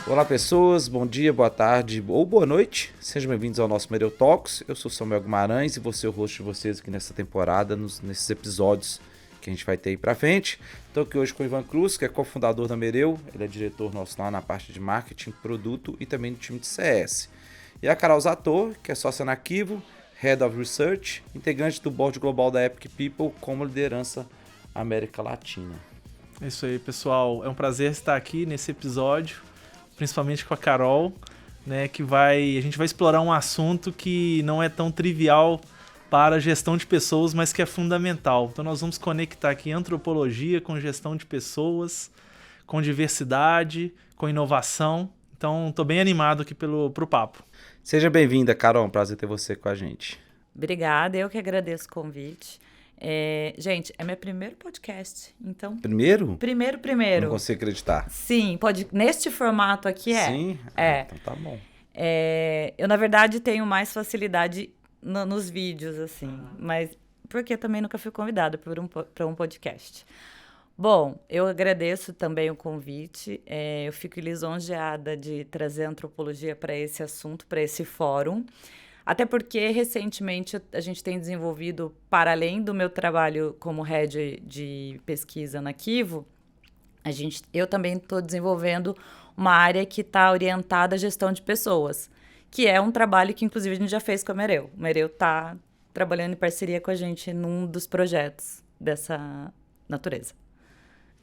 Olá pessoas, bom dia, boa tarde ou boa noite, sejam bem-vindos ao nosso Mereu Talks. Eu sou Samuel Guimarães e vou ser o host de vocês aqui nessa temporada, nesses episódios que a gente vai ter aí pra frente. Estou aqui hoje com o Ivan Cruz, que é cofundador da Mereu, ele é diretor nosso lá na parte de marketing, produto e também do time de CS. E a Carol Zator, que é sócia na Kivo, Head of Research, integrante do board global da Epic People como liderança América Latina. É isso aí, pessoal. É um prazer estar aqui nesse episódio, principalmente com a Carol, né, a gente vai explorar um assunto que não é tão trivial para a gestão de pessoas, mas que é fundamental. Então nós vamos conectar aqui antropologia com gestão de pessoas, com diversidade, com inovação. Então estou bem animado aqui pro papo. Seja bem-vinda, Carol. Um prazer ter você com a gente. Obrigada, eu que agradeço o convite. Gente, é meu primeiro podcast, então... Primeiro? Primeiro. Não consigo acreditar. Sim, neste formato aqui é. Sim? É. Então tá bom. Eu, na verdade, tenho mais facilidade nos vídeos, assim, mas porque eu também nunca fui convidada para um podcast. Bom, eu agradeço também o convite, eu fico lisonjeada de trazer a antropologia para esse assunto, para esse fórum. Até porque, recentemente, a gente tem desenvolvido, para além do meu trabalho como head de pesquisa na Kivo, eu também estou desenvolvendo uma área que está orientada à gestão de pessoas, que é um trabalho que, inclusive, a gente já fez com a Mereu. O Mereu está trabalhando em parceria com a gente num dos projetos dessa natureza.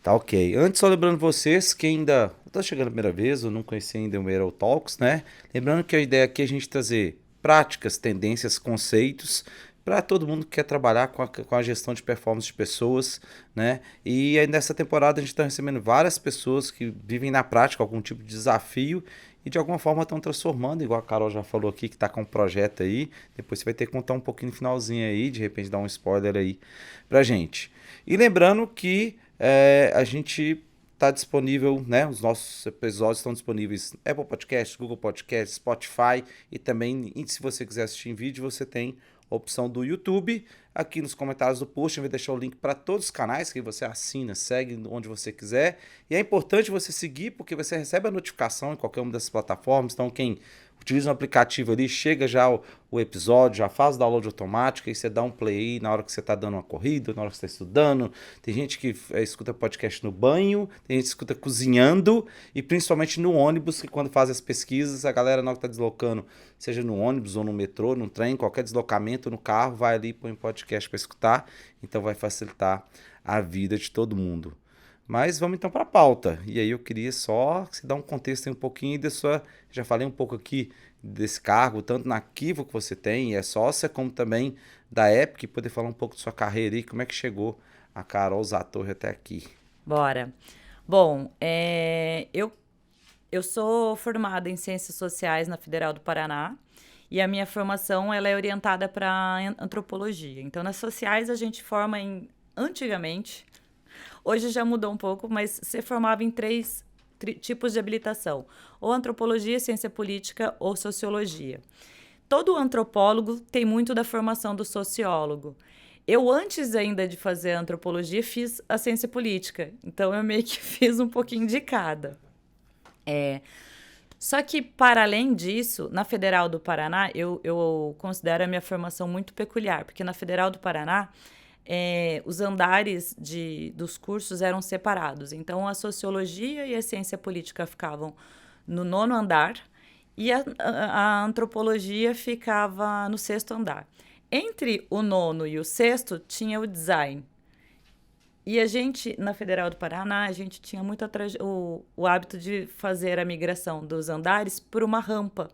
Tá ok. Antes, só lembrando vocês que ainda está chegando a primeira vez, ou não conheci ainda o Mereu Talks, né? Lembrando que a ideia aqui é a gente trazer práticas, tendências, conceitos para todo mundo que quer trabalhar com a gestão de performance de pessoas, né? E aí nessa temporada a gente está recebendo várias pessoas que vivem na prática algum tipo de desafio e de alguma forma estão transformando, igual a Carol já falou aqui, que está com um projeto aí. Depois você vai ter que contar um pouquinho no finalzinho aí, de repente dar um spoiler aí pra gente. E lembrando que a gente está disponível, né? Os nossos episódios estão disponíveis no Apple Podcasts, Google Podcasts, Spotify e também, se você quiser assistir em vídeo, você tem a opção do YouTube. Aqui nos comentários do post eu vou deixar o link para todos os canais que você assina, segue onde você quiser. E é importante você seguir porque você recebe a notificação em qualquer uma dessas plataformas. Então quem utiliza um aplicativo ali, chega já o episódio, já faz o download automático, aí você dá um play aí na hora que você está dando uma corrida, na hora que você está estudando. Tem gente que escuta podcast no banho, tem gente que escuta cozinhando e principalmente no ônibus, que quando faz as pesquisas, a galera na hora que está deslocando, seja no ônibus ou no metrô, no trem, qualquer deslocamento no carro, vai ali e põe um podcast para escutar, então vai facilitar a vida de todo mundo. Mas vamos então para a pauta. E aí eu queria só que você dá um contexto aí um pouquinho da sua... Já falei um pouco aqui desse cargo, tanto na Kivo que você tem, é sócia, como também da Epic, poder falar um pouco de sua carreira aí, como é que chegou a Carol Zator até aqui. Bora. Bom, eu sou formada em Ciências Sociais na Federal do Paraná e a minha formação ela é orientada para antropologia. Então, nas sociais a gente forma antigamente... Hoje já mudou um pouco, mas você formava em três tipos de habilitação. Ou antropologia, ciência política ou sociologia. Todo antropólogo tem muito da formação do sociólogo. Eu, antes ainda de fazer a antropologia, fiz a ciência política. Então, eu meio que fiz um pouquinho de cada. Só que, para além disso, na Federal do Paraná, eu considero a minha formação muito peculiar. Porque na Federal do Paraná... os andares dos cursos eram separados. Então, a sociologia e a ciência política ficavam no 9º andar e a antropologia ficava no 6º andar. Entre o 9º e o 6º tinha o design. E a gente, na Federal do Paraná, a gente tinha muito o hábito de fazer a migração dos andares por uma rampa.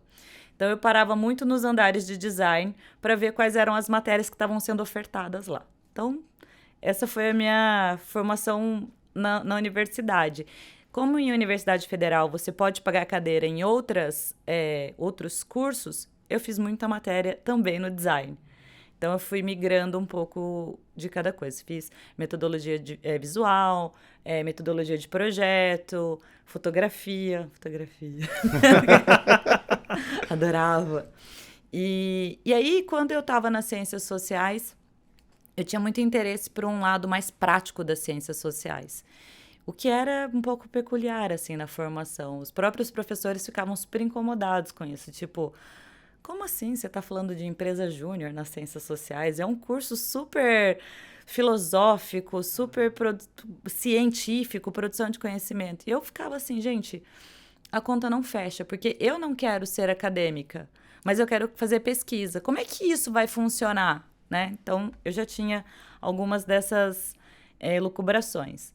Então, eu parava muito nos andares de design para ver quais eram as matérias que estavam sendo ofertadas lá. Então, essa foi a minha formação na universidade. Como em Universidade Federal você pode pagar cadeira em outros cursos, eu fiz muita matéria também no design. Então, eu fui migrando um pouco de cada coisa. Fiz metodologia visual, metodologia de projeto, fotografia. Adorava. E aí, quando eu estava nas ciências sociais... Eu tinha muito interesse por um lado mais prático das ciências sociais. O que era um pouco peculiar, assim, na formação. Os próprios professores ficavam super incomodados com isso. Tipo, como assim você está falando de empresa júnior nas ciências sociais? É um curso super filosófico, super científico, produção de conhecimento. E eu ficava assim, gente, a conta não fecha, porque eu não quero ser acadêmica, mas eu quero fazer pesquisa. Como é que isso vai funcionar, né? Então, eu já tinha algumas dessas elucubrações.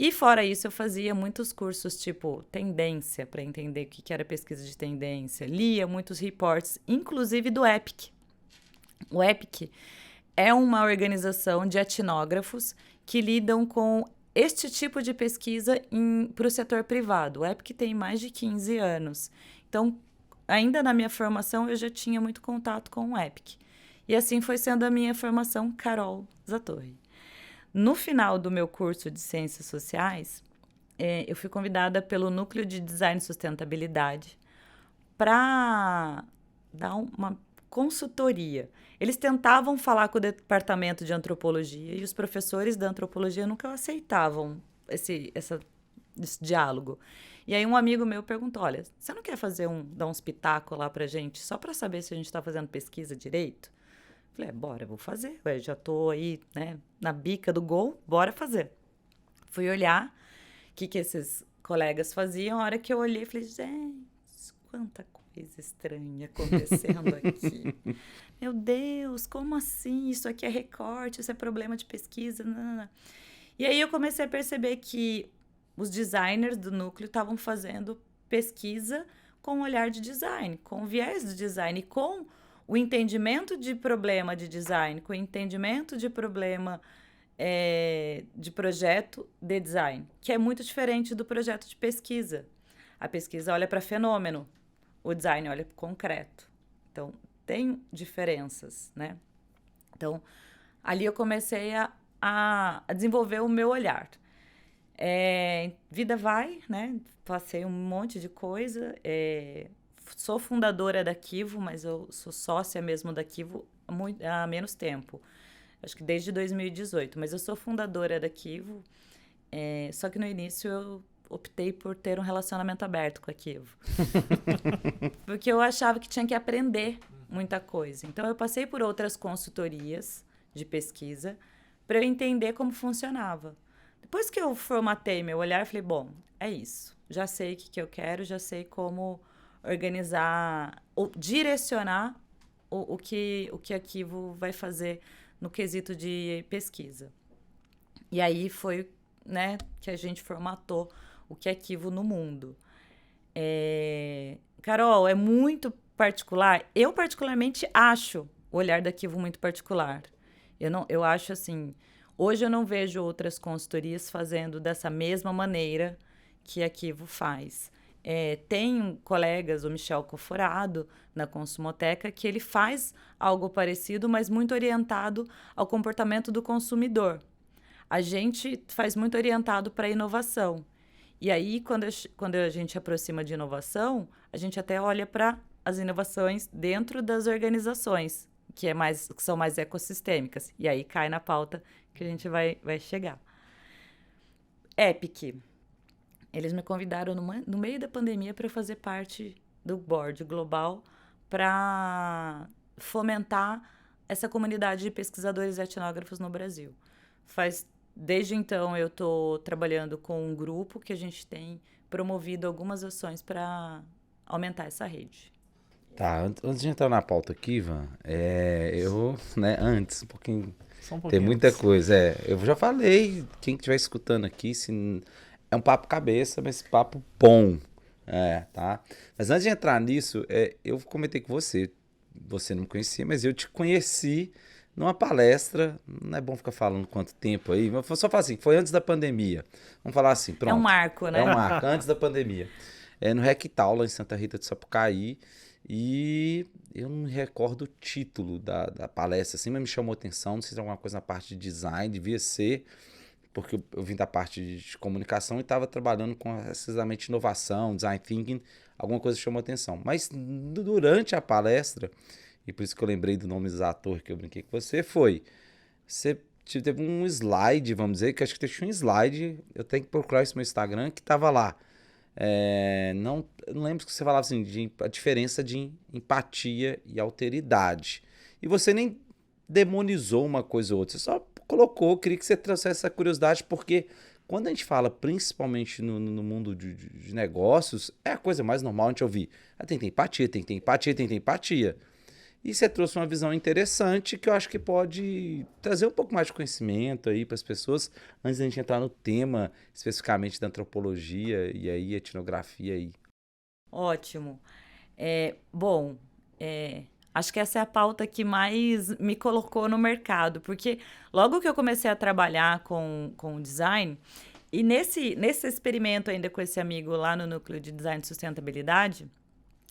E fora isso, eu fazia muitos cursos tipo tendência, para entender o que era pesquisa de tendência. Lia muitos reports, inclusive do EPIC. O EPIC é uma organização de etnógrafos que lidam com este tipo de pesquisa para o setor privado. O EPIC tem mais de 15 anos. Então, ainda na minha formação, eu já tinha muito contato com o EPIC. E assim foi sendo a minha formação Carol Zatorre. No final do meu curso de Ciências Sociais, eu fui convidada pelo Núcleo de Design e Sustentabilidade para dar uma consultoria. Eles tentavam falar com o departamento de antropologia e os professores da antropologia nunca aceitavam esse diálogo. E aí um amigo meu perguntou, olha, você não quer dar uns pitacos lá pra gente, só para saber se a gente está fazendo pesquisa direito? Falei, bora, vou fazer. Eu já tô aí, né, na bica do gol, bora fazer. Fui olhar o que esses colegas faziam. A hora que eu olhei, falei, gente, quanta coisa estranha acontecendo aqui. Meu Deus, como assim? Isso aqui é recorte, isso é problema de pesquisa. Não. E aí eu comecei a perceber que os designers do núcleo estavam fazendo pesquisa com um olhar de design, com viés de design, com o entendimento de problema de design, com o entendimento de problema de projeto de design, que é muito diferente do projeto de pesquisa. A pesquisa olha para fenômeno, o design olha para concreto. Então, tem diferenças, né? Então, ali eu comecei a desenvolver o meu olhar. Vida vai, né? Passei um monte de coisa, sou fundadora da Kivo, mas eu sou sócia mesmo da Kivo há menos tempo. Acho que desde 2018. Mas eu sou fundadora da Kivo. Só que no início eu optei por ter um relacionamento aberto com a Kivo. Porque eu achava que tinha que aprender muita coisa. Então eu passei por outras consultorias de pesquisa para eu entender como funcionava. Depois que eu formatei meu olhar, falei, bom, é isso. Já sei o que eu quero, já sei como organizar, ou direcionar o que a Kivo vai fazer no quesito de pesquisa. E aí foi, né, que a gente formatou o que é Kivo no mundo. Carol, é muito particular. Eu, particularmente, acho o olhar da Kivo muito particular. Eu acho assim, hoje eu não vejo outras consultorias fazendo dessa mesma maneira que a Kivo faz. Tem colegas, o Michel Coforado, na Consumoteca, que ele faz algo parecido, mas muito orientado ao comportamento do consumidor. A gente faz muito orientado para a inovação. E aí, quando a gente aproxima de inovação, a gente até olha para as inovações dentro das organizações, que são mais ecossistêmicas. E aí cai na pauta que a gente vai chegar. EPIC. Eles me convidaram no meio da pandemia para fazer parte do board global para fomentar essa comunidade de pesquisadores e etnógrafos no Brasil. Desde então, eu estou trabalhando com um grupo que a gente tem promovido algumas ações para aumentar essa rede. Tá, antes de entrar na pauta aqui, Ivan, antes, um pouquinho, tem muita coisa. Eu já falei, quem estiver escutando aqui, é um papo cabeça, mas papo bom, tá? Mas antes de entrar nisso, eu comentei com você não me conhecia, mas eu te conheci numa palestra, não é bom ficar falando quanto tempo aí, mas só falar assim, foi antes da pandemia. Vamos falar assim, pronto. É um marco, né? É um marco, antes da pandemia. No Rectal, lá em Santa Rita de Sapucaí, e eu não me recordo o título da palestra, assim, mas me chamou a atenção, não sei se é alguma coisa na parte de design, devia ser, porque eu vim da parte de comunicação e estava trabalhando com precisamente inovação, design thinking, alguma coisa chamou a atenção. Mas durante a palestra, e por isso que eu lembrei do nome dos atores que eu brinquei com você teve um slide, vamos dizer, que acho que tinha um slide, eu tenho que procurar isso no meu Instagram, que tava lá. Eu não lembro que você falava assim, a diferença de empatia e alteridade. E você nem demonizou uma coisa ou outra, você só colocou, queria que você trouxesse essa curiosidade, porque quando a gente fala, principalmente no mundo de negócios, é a coisa mais normal a gente ouvir. Tem que ter empatia, tem que ter empatia, tem que ter empatia. E você trouxe uma visão interessante que eu acho que pode trazer um pouco mais de conhecimento aí para as pessoas, antes da gente entrar no tema especificamente da antropologia e aí etnografia aí. Ótimo. Bom, acho que essa é a pauta que mais me colocou no mercado, porque logo que eu comecei a trabalhar com design, e nesse experimento ainda com esse amigo lá no Núcleo de Design e Sustentabilidade,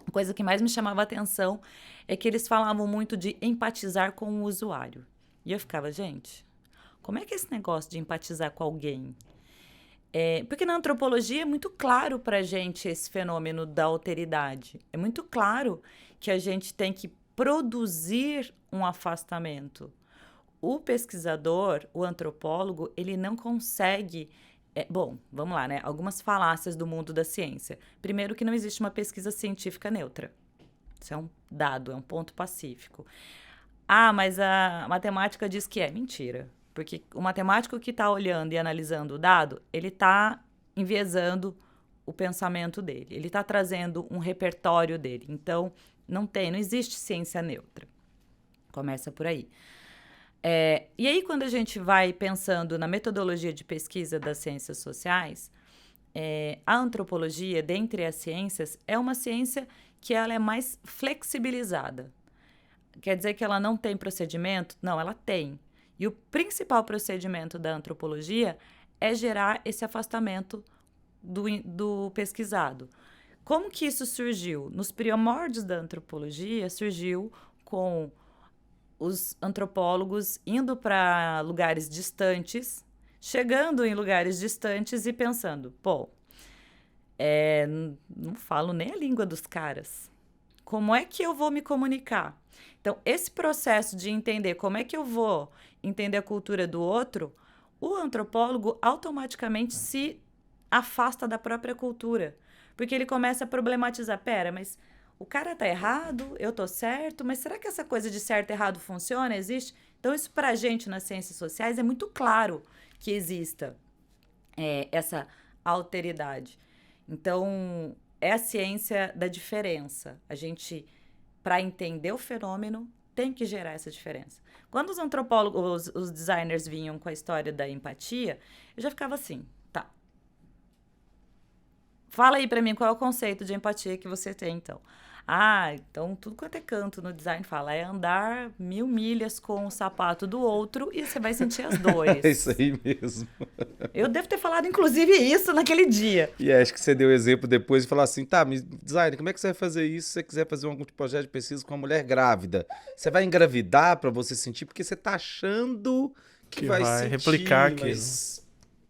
a coisa que mais me chamava a atenção é que eles falavam muito de empatizar com o usuário. E eu ficava, gente, como é que é esse negócio de empatizar com alguém? Porque na antropologia é muito claro para a gente esse fenômeno da alteridade. É muito claro que a gente tem que produzir um afastamento. O pesquisador, o antropólogo, ele não consegue... Bom, vamos lá, né? Algumas falácias do mundo da ciência. Primeiro, que não existe uma pesquisa científica neutra. Isso é um dado, é um ponto pacífico. Mas a matemática diz que é mentira. Porque o matemático que está olhando e analisando o dado, ele está enviesando o pensamento dele. Ele está trazendo um repertório dele. Então, não existe ciência neutra. Começa por aí. E aí, quando a gente vai pensando na metodologia de pesquisa das ciências sociais, a antropologia, dentre as ciências, é uma ciência que ela é mais flexibilizada. Quer dizer que ela não tem procedimento? Não, ela tem. E o principal procedimento da antropologia é gerar esse afastamento do pesquisado. Como que isso surgiu? Nos primórdios da antropologia, surgiu com os antropólogos indo para lugares distantes, chegando em lugares distantes e pensando, não falo nem a língua dos caras. Como é que eu vou me comunicar? Então, esse processo de entender como é que eu vou entender a cultura do outro, o antropólogo automaticamente se afasta da própria cultura. Porque ele começa a problematizar, mas o cara tá errado, eu tô certo, mas será que essa coisa de certo e errado funciona, existe? Então, isso pra gente nas ciências sociais é muito claro que exista essa alteridade. Então, é a ciência da diferença. A gente, para entender o fenômeno, tem que gerar essa diferença. Quando os antropólogos, os designers vinham com a história da empatia, eu já ficava assim, tá. Fala aí para mim qual é o conceito de empatia que você tem, então. Então tudo quanto é canto no design fala, é andar 1000 milhas com o sapato do outro e você vai sentir as dores. É isso aí mesmo. Eu devo ter falado, inclusive, isso naquele dia. E acho que você deu exemplo depois e falou assim, designer, como é que você vai fazer isso se você quiser fazer algum projeto de pesquisa com uma mulher grávida? Você vai engravidar para você sentir, porque você tá achando que vai sentir, replicar aquilo. mas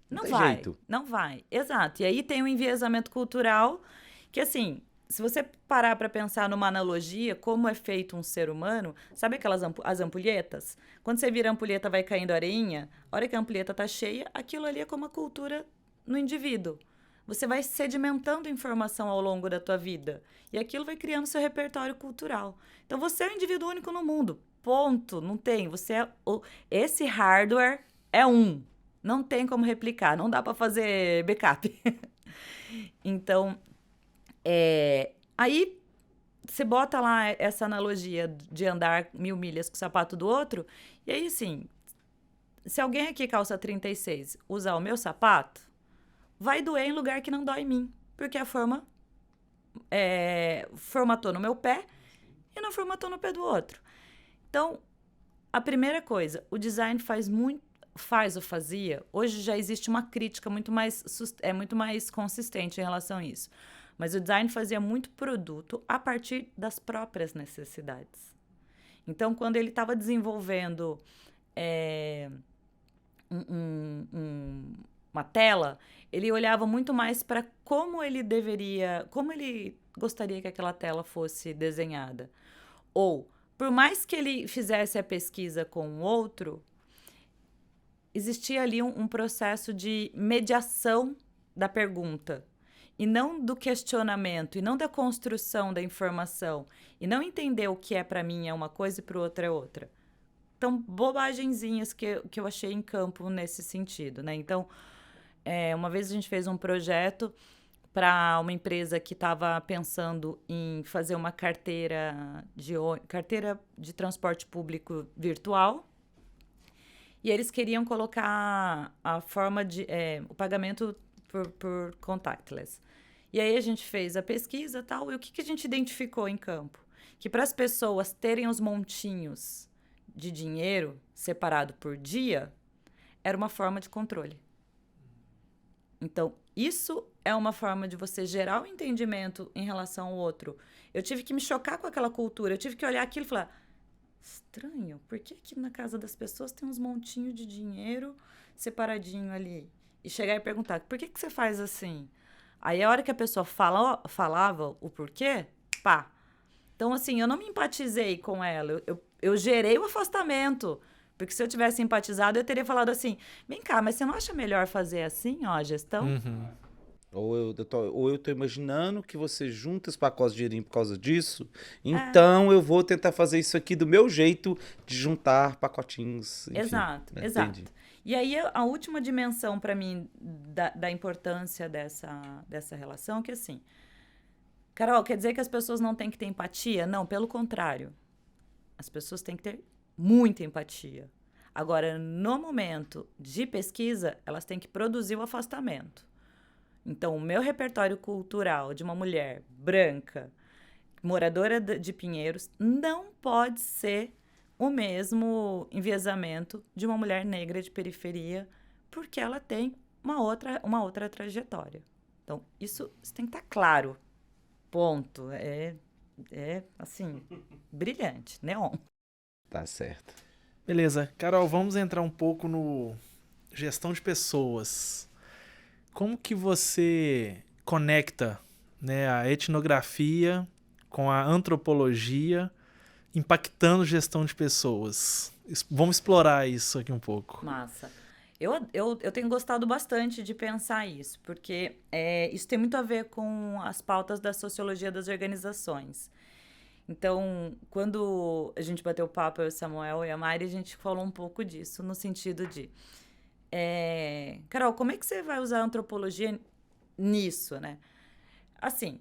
Não tem vai, jeito. não vai. Exato. E aí tem um enviesamento cultural que, assim, se você parar para pensar numa analogia, como é feito um ser humano, sabe aquelas as ampulhetas? Quando você vira a ampulheta, vai caindo areinha, a hora que a ampulheta tá cheia, aquilo ali é como a cultura no indivíduo. Você vai sedimentando informação ao longo da tua vida. E aquilo vai criando seu repertório cultural. Então, você é um indivíduo único no mundo. Ponto. Não tem. Esse hardware é um. Não tem como replicar. Não dá para fazer backup. Então, aí você bota lá essa analogia de andar 1000 milhas com o sapato do outro. E aí, assim, se alguém aqui calça 36 usar o meu sapato, vai doer em lugar que não dói em mim. Porque a forma formatou no meu pé e não formatou no pé do outro. Então, a primeira coisa, o design fazia, hoje já existe uma crítica muito mais consistente em relação a isso. Mas o design fazia muito produto a partir das próprias necessidades. Então, quando ele estava desenvolvendo uma tela, ele olhava muito mais para como ele gostaria que aquela tela fosse desenhada. Ou, por mais que ele fizesse a pesquisa com o outro, existia ali um processo de mediação da pergunta, e não do questionamento, e não da construção da informação, e não entender o que é para mim é uma coisa e para o outro é outra. Então, bobagenzinhas que eu achei em campo nesse sentido, né? Então, uma vez a gente fez um projeto para uma empresa que estava pensando em fazer uma carteira de transporte público virtual, e eles queriam colocar a forma de o pagamento por contactless. E aí a gente fez a pesquisa e tal, e o que a gente identificou em campo? Que para as pessoas terem os montinhos de dinheiro separado por dia, era uma forma de controle. Então, isso é uma forma de você gerar um entendimento em relação ao outro. Eu tive que me chocar com aquela cultura, eu tive que olhar aquilo e falar, estranho, por que na casa das pessoas tem uns montinhos de dinheiro separadinho ali? E chegar e perguntar, por que você faz assim? Aí a hora que a pessoa falava o porquê, pá. Então, assim, eu não me empatizei com ela, eu gerei o afastamento. Porque se eu tivesse empatizado, eu teria falado assim, vem cá, mas você não acha melhor fazer assim, ó, a gestão? Uhum. Ou eu tô imaginando que você junta os pacotes de dinheirinho por causa disso, então eu vou tentar fazer isso aqui do meu jeito de juntar pacotinhos. Enfim, Exato, né? exato. Entendi. E aí, a última dimensão para mim da importância dessa relação, que assim, Carol, quer dizer que as pessoas não têm que ter empatia? Não, pelo contrário. As pessoas têm que ter muita empatia. Agora, no momento de pesquisa, elas têm que produzir o afastamento. Então, o meu repertório cultural de uma mulher branca, moradora de Pinheiros, não pode ser o mesmo enviesamento de uma mulher negra de periferia, porque ela tem uma outra trajetória. Então, isso tem que estar claro. Ponto. Assim, brilhante, neon. Tá certo. Beleza. Carol, vamos entrar um pouco no gestão de pessoas. Como que você conecta, né, a etnografia com a antropologia impactando gestão de pessoas? Vamos explorar isso aqui um pouco. Massa. Eu tenho gostado bastante de pensar isso, porque isso tem muito a ver com as pautas da sociologia das organizações. Então, quando a gente bateu o papo, eu, o Samuel e a Mari, a gente falou um pouco disso, no sentido de... Carol, como é que você vai usar a antropologia nisso, né? Assim,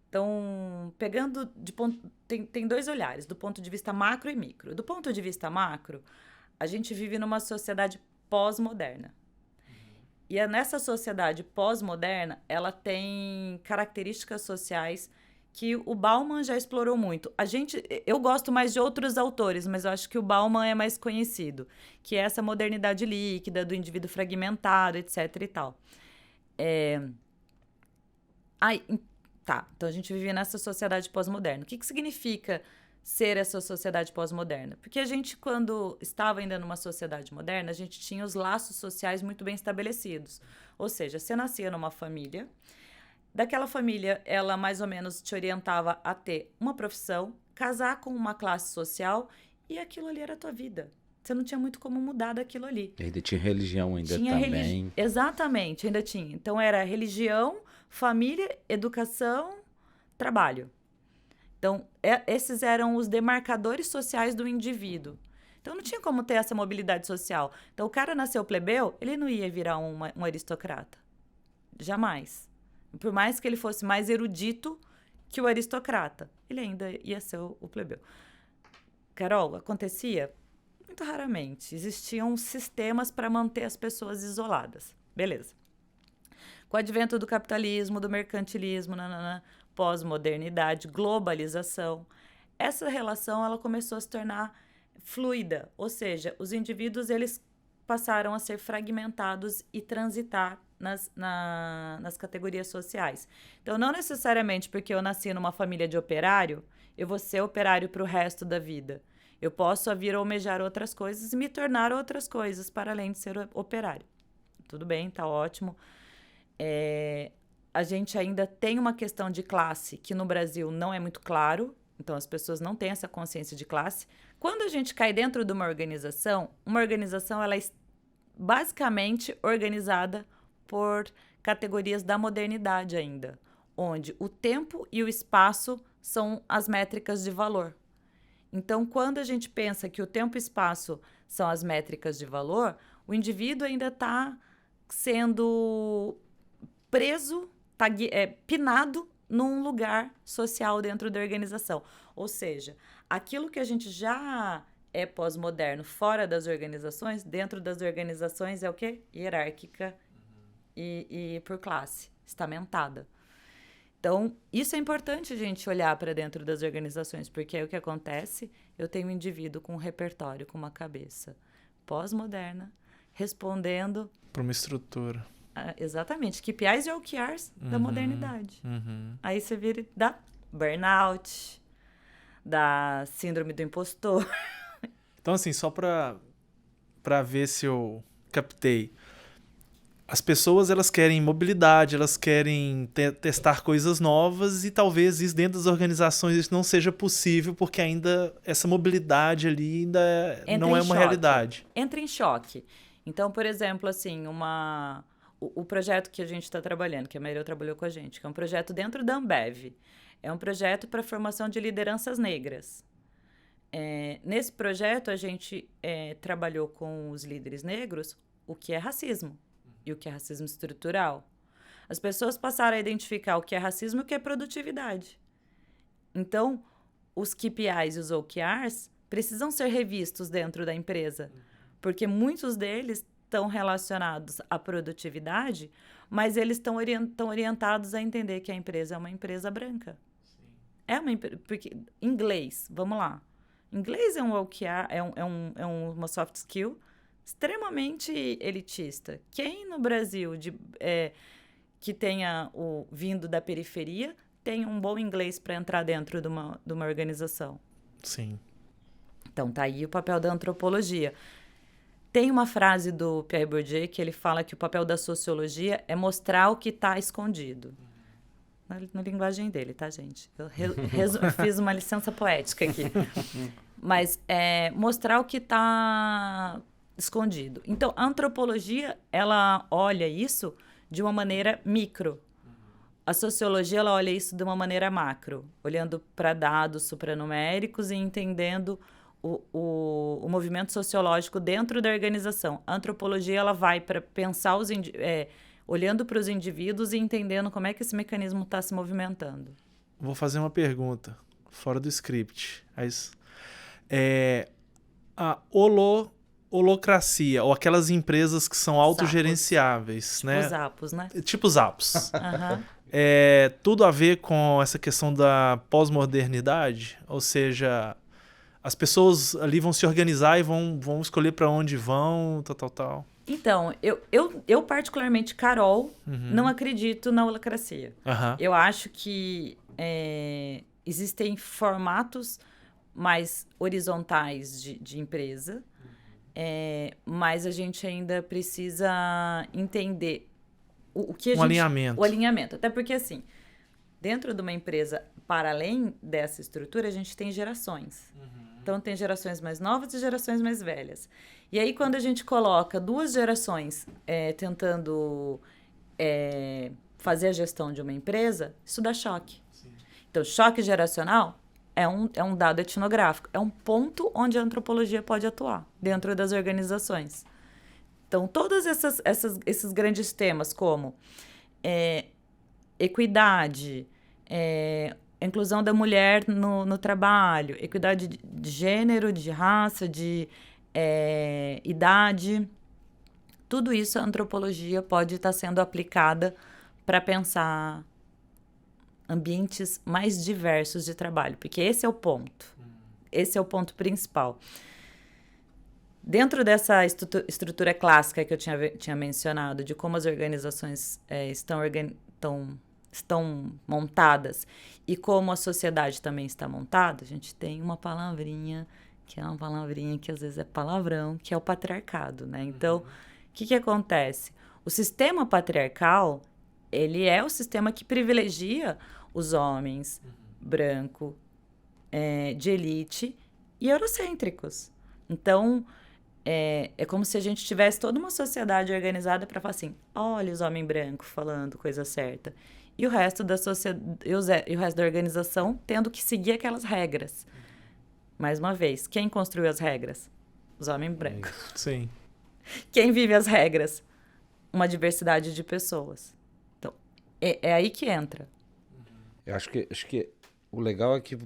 então, pegando de ponto... Tem dois olhares, do ponto de vista macro e micro. Do ponto de vista macro, a gente vive numa sociedade pós-moderna. E nessa sociedade pós-moderna, ela tem características sociais que o Bauman já explorou muito. Eu gosto mais de outros autores, mas eu acho que o Bauman é mais conhecido, que é essa modernidade líquida, do indivíduo fragmentado, etc. e tal. Tá, então a gente vive nessa sociedade pós-moderna. O que significa ser essa sociedade pós-moderna? Porque a gente, quando estava ainda numa sociedade moderna, a gente tinha os laços sociais muito bem estabelecidos. Ou seja, você nascia numa família, daquela família, ela mais ou menos te orientava a ter uma profissão, casar com uma classe social, e aquilo ali era a tua vida. Você não tinha muito como mudar daquilo ali. E ainda tinha religião também. Exatamente, ainda tinha. Então, era religião, família, educação, trabalho. Então, esses eram os demarcadores sociais do indivíduo. Então, não tinha como ter essa mobilidade social. Então, o cara nasceu plebeu, ele não ia virar um aristocrata. Jamais. Por mais que ele fosse mais erudito que o aristocrata, ele ainda ia ser o plebeu. Carol, acontecia? Muito raramente. Existiam sistemas para manter as pessoas isoladas. Beleza. Com o advento do capitalismo, do mercantilismo, pós-modernidade, globalização, essa relação ela começou a se tornar fluida. Ou seja, os indivíduos eles passaram a ser fragmentados e transitar nas categorias sociais. Então, não necessariamente porque eu nasci numa família de operário, eu vou ser operário para o resto da vida. Eu posso vir a almejar outras coisas e me tornar outras coisas para além de ser operário. Tudo bem, tá ótimo. A gente ainda tem uma questão de classe que no Brasil não é muito claro, então as pessoas não têm essa consciência de classe. Quando a gente cai dentro de uma organização ela é basicamente organizada por categorias da modernidade ainda, onde o tempo e o espaço são as métricas de valor. Então, quando a gente pensa que o tempo e espaço são as métricas de valor, o indivíduo ainda está sendo preso, pinado num lugar social dentro da organização. Ou seja, aquilo que a gente já é pós-moderno fora das organizações, dentro das organizações é o quê? Hierárquica e por classe, estamentada. Então, isso é importante a gente olhar para dentro das organizações, porque aí o que acontece? Eu tenho um indivíduo com um repertório, com uma cabeça pós-moderna, respondendo... Para uma estrutura. Exatamente, KPIs e OKRs da modernidade. Aí você vira da burnout, da síndrome do impostor. Então, assim, só para ver se eu captei. As pessoas, elas querem mobilidade, elas querem testar coisas novas e talvez isso dentro das organizações isso não seja possível porque ainda essa mobilidade ali ainda não é uma realidade. Entra em choque. Então, por exemplo, assim, o projeto que a gente está trabalhando, que a Maria trabalhou com a gente, que é um projeto dentro da Ambev. É um projeto para a formação de lideranças negras. Nesse projeto, a gente trabalhou com os líderes negros o que é racismo e o que é racismo estrutural. As pessoas passaram a identificar o que é racismo e o que é produtividade. Então, os KPIs e os OKRs precisam ser revistos dentro da empresa, porque muitos deles estão relacionados à produtividade, mas eles estão orientados a entender que a empresa é uma empresa branca. Sim. Porque inglês, vamos lá. Inglês é um OKR, uma soft skill extremamente elitista. Quem no Brasil que tenha vindo da periferia tem um bom inglês para entrar dentro de uma organização? Sim. Então, tá aí o papel da antropologia. Tem uma frase do Pierre Bourdieu que ele fala que o papel da sociologia é mostrar o que está escondido. Na linguagem dele, tá, gente? Eu fiz uma licença poética aqui. Mas mostrar o que está escondido. Então, a antropologia, ela olha isso de uma maneira micro. A sociologia, ela olha isso de uma maneira macro, olhando para dados supranuméricos e entendendo o movimento sociológico dentro da organização. A antropologia, ela vai para pensar olhando para os indivíduos e entendendo como é que esse mecanismo está se movimentando. Vou fazer uma pergunta, fora do script. A holocracia, ou aquelas empresas que são autogerenciáveis, tipo né? Os Apos, né? Tipo os Apos. Tudo a ver com essa questão da pós-modernidade? Ou seja, as pessoas ali vão se organizar e vão escolher para onde vão, tal. Então, eu particularmente, Carol, não acredito na holacracia. Eu acho que existem formatos mais horizontais de empresa, mas a gente ainda precisa entender o que alinhamento. O alinhamento. Até porque, assim, dentro de uma empresa, para além dessa estrutura, a gente tem gerações. Então, tem gerações mais novas e gerações mais velhas. E aí, quando a gente coloca duas gerações tentando fazer a gestão de uma empresa, isso dá choque. Sim. Então, choque geracional é um dado etnográfico. É um ponto onde a antropologia pode atuar dentro das organizações. Então, todos esses grandes temas, como equidade, inclusão da mulher no trabalho, equidade de gênero, de raça, de idade, tudo isso a antropologia pode estar sendo aplicada para pensar ambientes mais diversos de trabalho, porque esse é o ponto. Esse é o ponto principal. Dentro dessa estrutura clássica que eu tinha mencionado, de como as organizações estão montadas e como a sociedade também está montada, a gente tem uma palavrinha, que é uma palavrinha que às vezes é palavrão, que é o patriarcado, né? Então, o que acontece? O sistema patriarcal, ele é o sistema que privilegia os homens branco, de elite e eurocêntricos. Então, É como se a gente tivesse toda uma sociedade organizada para falar assim: olha os homens brancos falando coisa certa. E o resto da e o resto da organização tendo que seguir aquelas regras. Mais uma vez, quem construiu as regras? Os homens brancos. Sim. Quem vive as regras? Uma diversidade de pessoas. Então, é aí que entra. Eu acho que o legal é que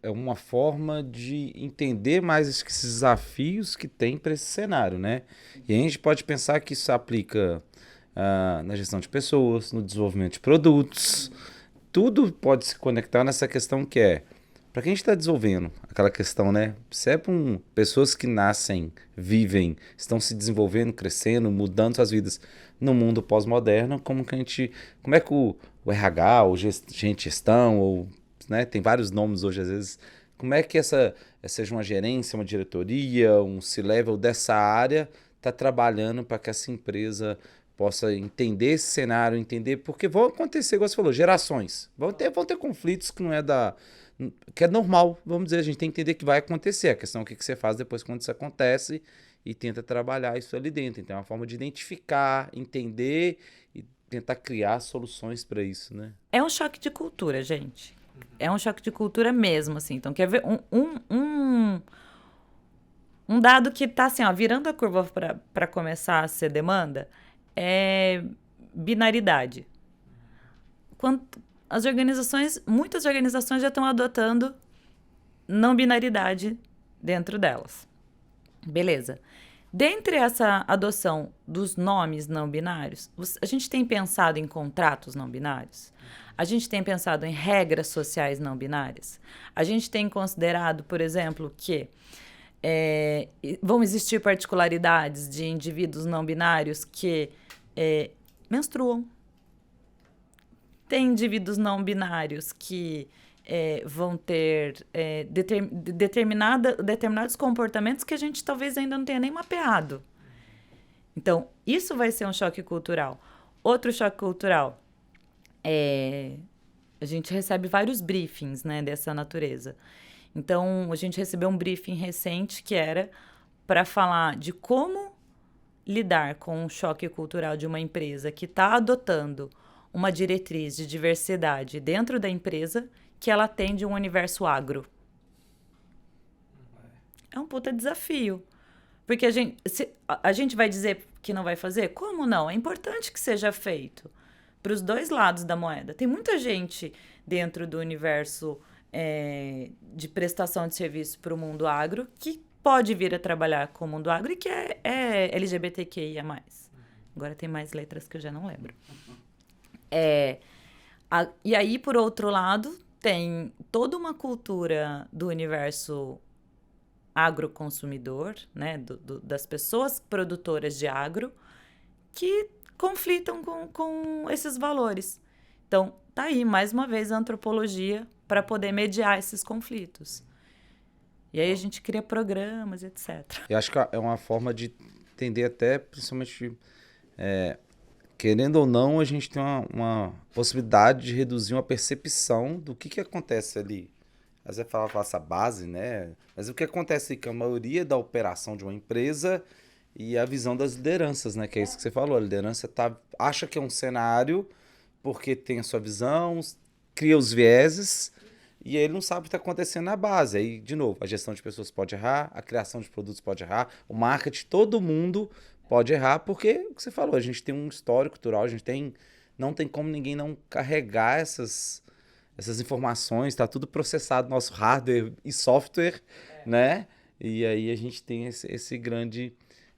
é uma forma de entender mais esses desafios que tem para esse cenário, né? E a gente pode pensar que isso aplica na gestão de pessoas, no desenvolvimento de produtos. Tudo pode se conectar nessa questão que é, para quem a gente está desenvolvendo aquela questão, né? Se é para pessoas que nascem, vivem, estão se desenvolvendo, crescendo, mudando suas vidas no mundo pós-moderno, como é que o RH, ou gente gestão, ou, né, tem vários nomes hoje às vezes, como é que seja uma gerência, uma diretoria, um C-level dessa área está trabalhando para que essa empresa possa entender esse cenário, entender, porque vão acontecer, igual você falou, gerações, vão ter conflitos que é normal, vamos dizer, a gente tem que entender que vai acontecer. A questão é o que você faz depois quando isso acontece e tenta trabalhar isso ali dentro. Então é uma forma de identificar, entender e tentar criar soluções para isso, né? É um choque de cultura, gente. É um choque de cultura mesmo, assim. Então, quer ver um dado que tá assim, ó, virando a curva para começar a ser demanda, é binaridade. Muitas organizações já estão adotando não binaridade dentro delas. Beleza. Dentre essa adoção dos nomes não binários, a gente tem pensado em contratos não binários? A gente tem pensado em regras sociais não binárias? A gente tem considerado, por exemplo, que vão existir particularidades de indivíduos não binários que menstruam. Tem indivíduos não binários que vão ter determinados comportamentos que a gente talvez ainda não tenha nem mapeado. Então, isso vai ser um choque cultural. Outro choque cultural a gente recebe vários briefings, né, dessa natureza. Então, a gente recebeu um briefing recente que era para falar de como lidar com o choque cultural de uma empresa que está adotando uma diretriz de diversidade dentro da empresa que ela atende um universo agro. É um puta desafio. Porque a gente vai dizer que não vai fazer? Como não? É importante que seja feito. Para os dois lados da moeda. Tem muita gente dentro do universo de prestação de serviço para o mundo agro que pode vir a trabalhar com o mundo agro e que é LGBTQIA+. Agora tem mais letras que eu já não lembro. E aí, por outro lado, tem toda uma cultura do universo agroconsumidor, né, das pessoas produtoras de agro, que conflitam com esses valores. Então, tá aí, mais uma vez, a antropologia para poder mediar esses conflitos. E aí a gente cria programas, etc. Eu acho que é uma forma de entender até, principalmente... querendo ou não, a gente tem uma possibilidade de reduzir uma percepção do que acontece ali. Às vezes fala essa base, né? Mas o que acontece com a maioria da operação de uma empresa e a visão das lideranças, né? Que é isso que você falou. A liderança acha que é um cenário porque tem a sua visão, cria os vieses e aí ele não sabe o que está acontecendo na base. Aí, de novo, a gestão de pessoas pode errar, a criação de produtos pode errar, o marketing, todo mundo pode errar, porque, o que você falou, a gente tem um histórico cultural, não tem como ninguém não carregar essas informações, está tudo processado, nosso hardware e software, né? E aí a gente tem esse grande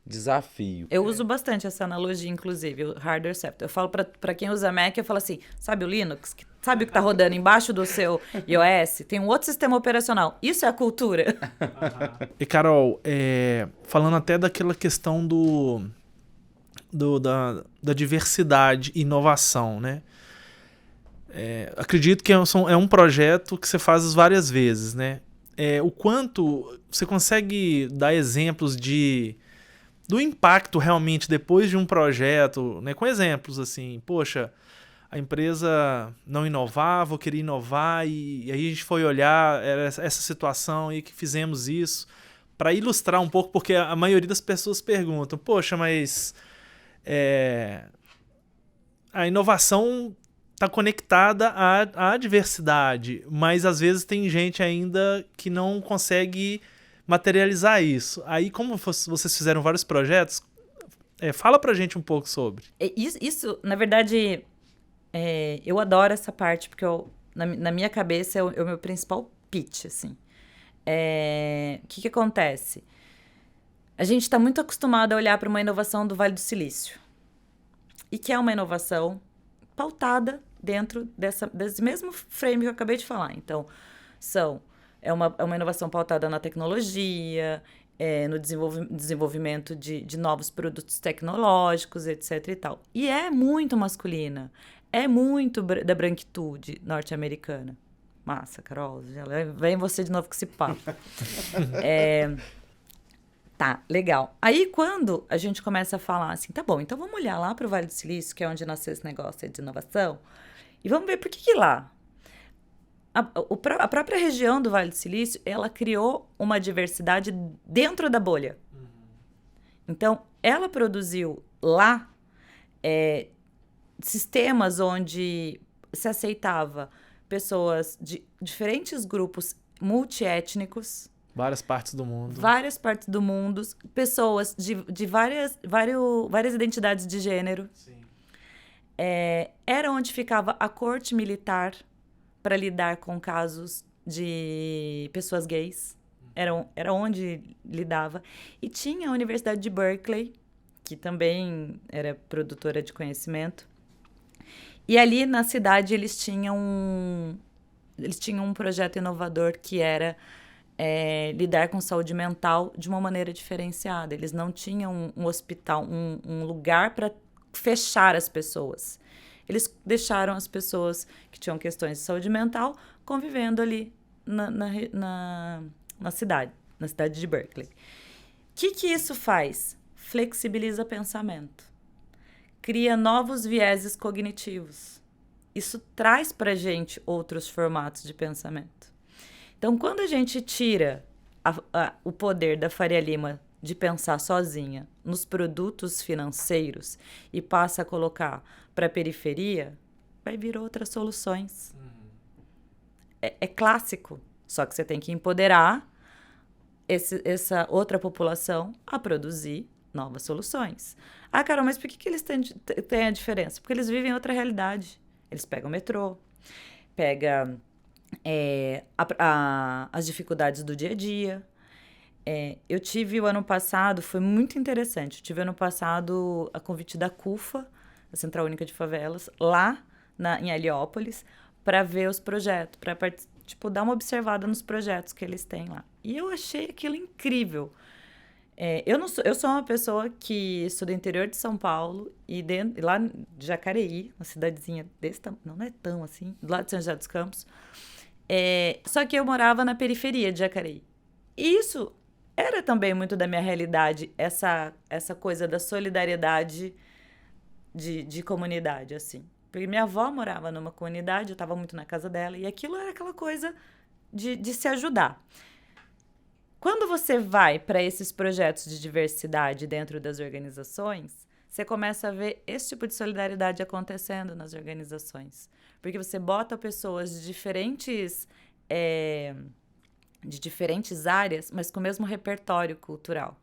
desafio. Eu uso bastante essa analogia, inclusive, o hardware software. Eu falo para quem usa Mac, eu falo assim, sabe o Linux? Sabe o que está rodando embaixo do seu iOS? Tem um outro sistema operacional. Isso é a cultura. E, Carol, falando até daquela questão da diversidade e inovação, né? Acredito que é um projeto que você faz várias vezes, né? O quanto você consegue dar exemplos do impacto realmente depois de um projeto, né? Com exemplos assim, poxa, a empresa não inovava, eu queria inovar e aí a gente foi olhar essa situação e que fizemos isso. para ilustrar um pouco, porque a maioria das pessoas perguntam, poxa, mas a inovação está conectada à diversidade, mas às vezes tem gente ainda que não consegue materializar isso. Aí, como vocês fizeram vários projetos, fala pra gente um pouco sobre. Isso na verdade, eu adoro essa parte, porque na minha cabeça é o meu principal pitch, assim. O que acontece? A gente está muito acostumado a olhar para uma inovação do Vale do Silício, e que é uma inovação pautada dentro desse mesmo frame que eu acabei de falar. Então, é uma inovação pautada na tecnologia, no desenvolvimento de novos produtos tecnológicos, etc. e tal. E é muito masculina, é muito da branquitude norte-americana. Massa, Carol, já vem você de novo com esse papo. Tá, legal. Aí, quando a gente começa a falar assim, tá bom, então vamos olhar lá para o Vale do Silício, que é onde nasceu esse negócio de inovação, e vamos ver por que lá. A própria região do Vale do Silício, ela criou uma diversidade dentro da bolha. Então, ela produziu lá sistemas onde se aceitava pessoas de diferentes grupos multiétnicos, várias partes do mundo. Pessoas de várias identidades de gênero. Sim. Era onde ficava a corte militar para lidar com casos de pessoas gays. Era onde lidava. E tinha a Universidade de Berkeley, que também era produtora de conhecimento. E ali na cidade eles tinham um projeto inovador que era lidar com saúde mental de uma maneira diferenciada. Eles não tinham um hospital, um lugar para fechar as pessoas. Eles deixaram as pessoas que tinham questões de saúde mental convivendo ali na cidade de Berkeley. O que isso faz? Flexibiliza pensamento. Cria novos vieses cognitivos. Isso traz para a gente outros formatos de pensamento. Então, quando a gente tira o poder da Faria Lima de pensar sozinha nos produtos financeiros e passa a colocar para a periferia, vai vir outras soluções. É clássico, só que você tem que empoderar essa outra população a produzir novas soluções. Ah, Carol, mas por que eles têm a diferença? Porque eles vivem outra realidade. Eles pegam o metrô, pegam as dificuldades do dia a dia. Eu tive o ano passado, foi muito interessante, eu tive ano passado a convite da CUFA, a Central Única de Favelas, lá em Heliópolis, para ver os projetos, para dar uma observada nos projetos que eles têm lá. E eu achei aquilo incrível. Eu sou uma pessoa que sou do interior de São Paulo e lá de Jacareí, uma cidadezinha desse tamanho, não é tão assim, do lado de São José dos Campos. Só que eu morava na periferia de Jacareí. E isso era também muito da minha realidade, essa coisa da solidariedade de comunidade, assim. Porque minha avó morava numa comunidade, eu estava muito na casa dela, e aquilo era aquela coisa de se ajudar. Quando você vai para esses projetos de diversidade dentro das organizações, você começa a ver esse tipo de solidariedade acontecendo nas organizações. Porque você bota pessoas de diferentes áreas, mas com o mesmo repertório cultural.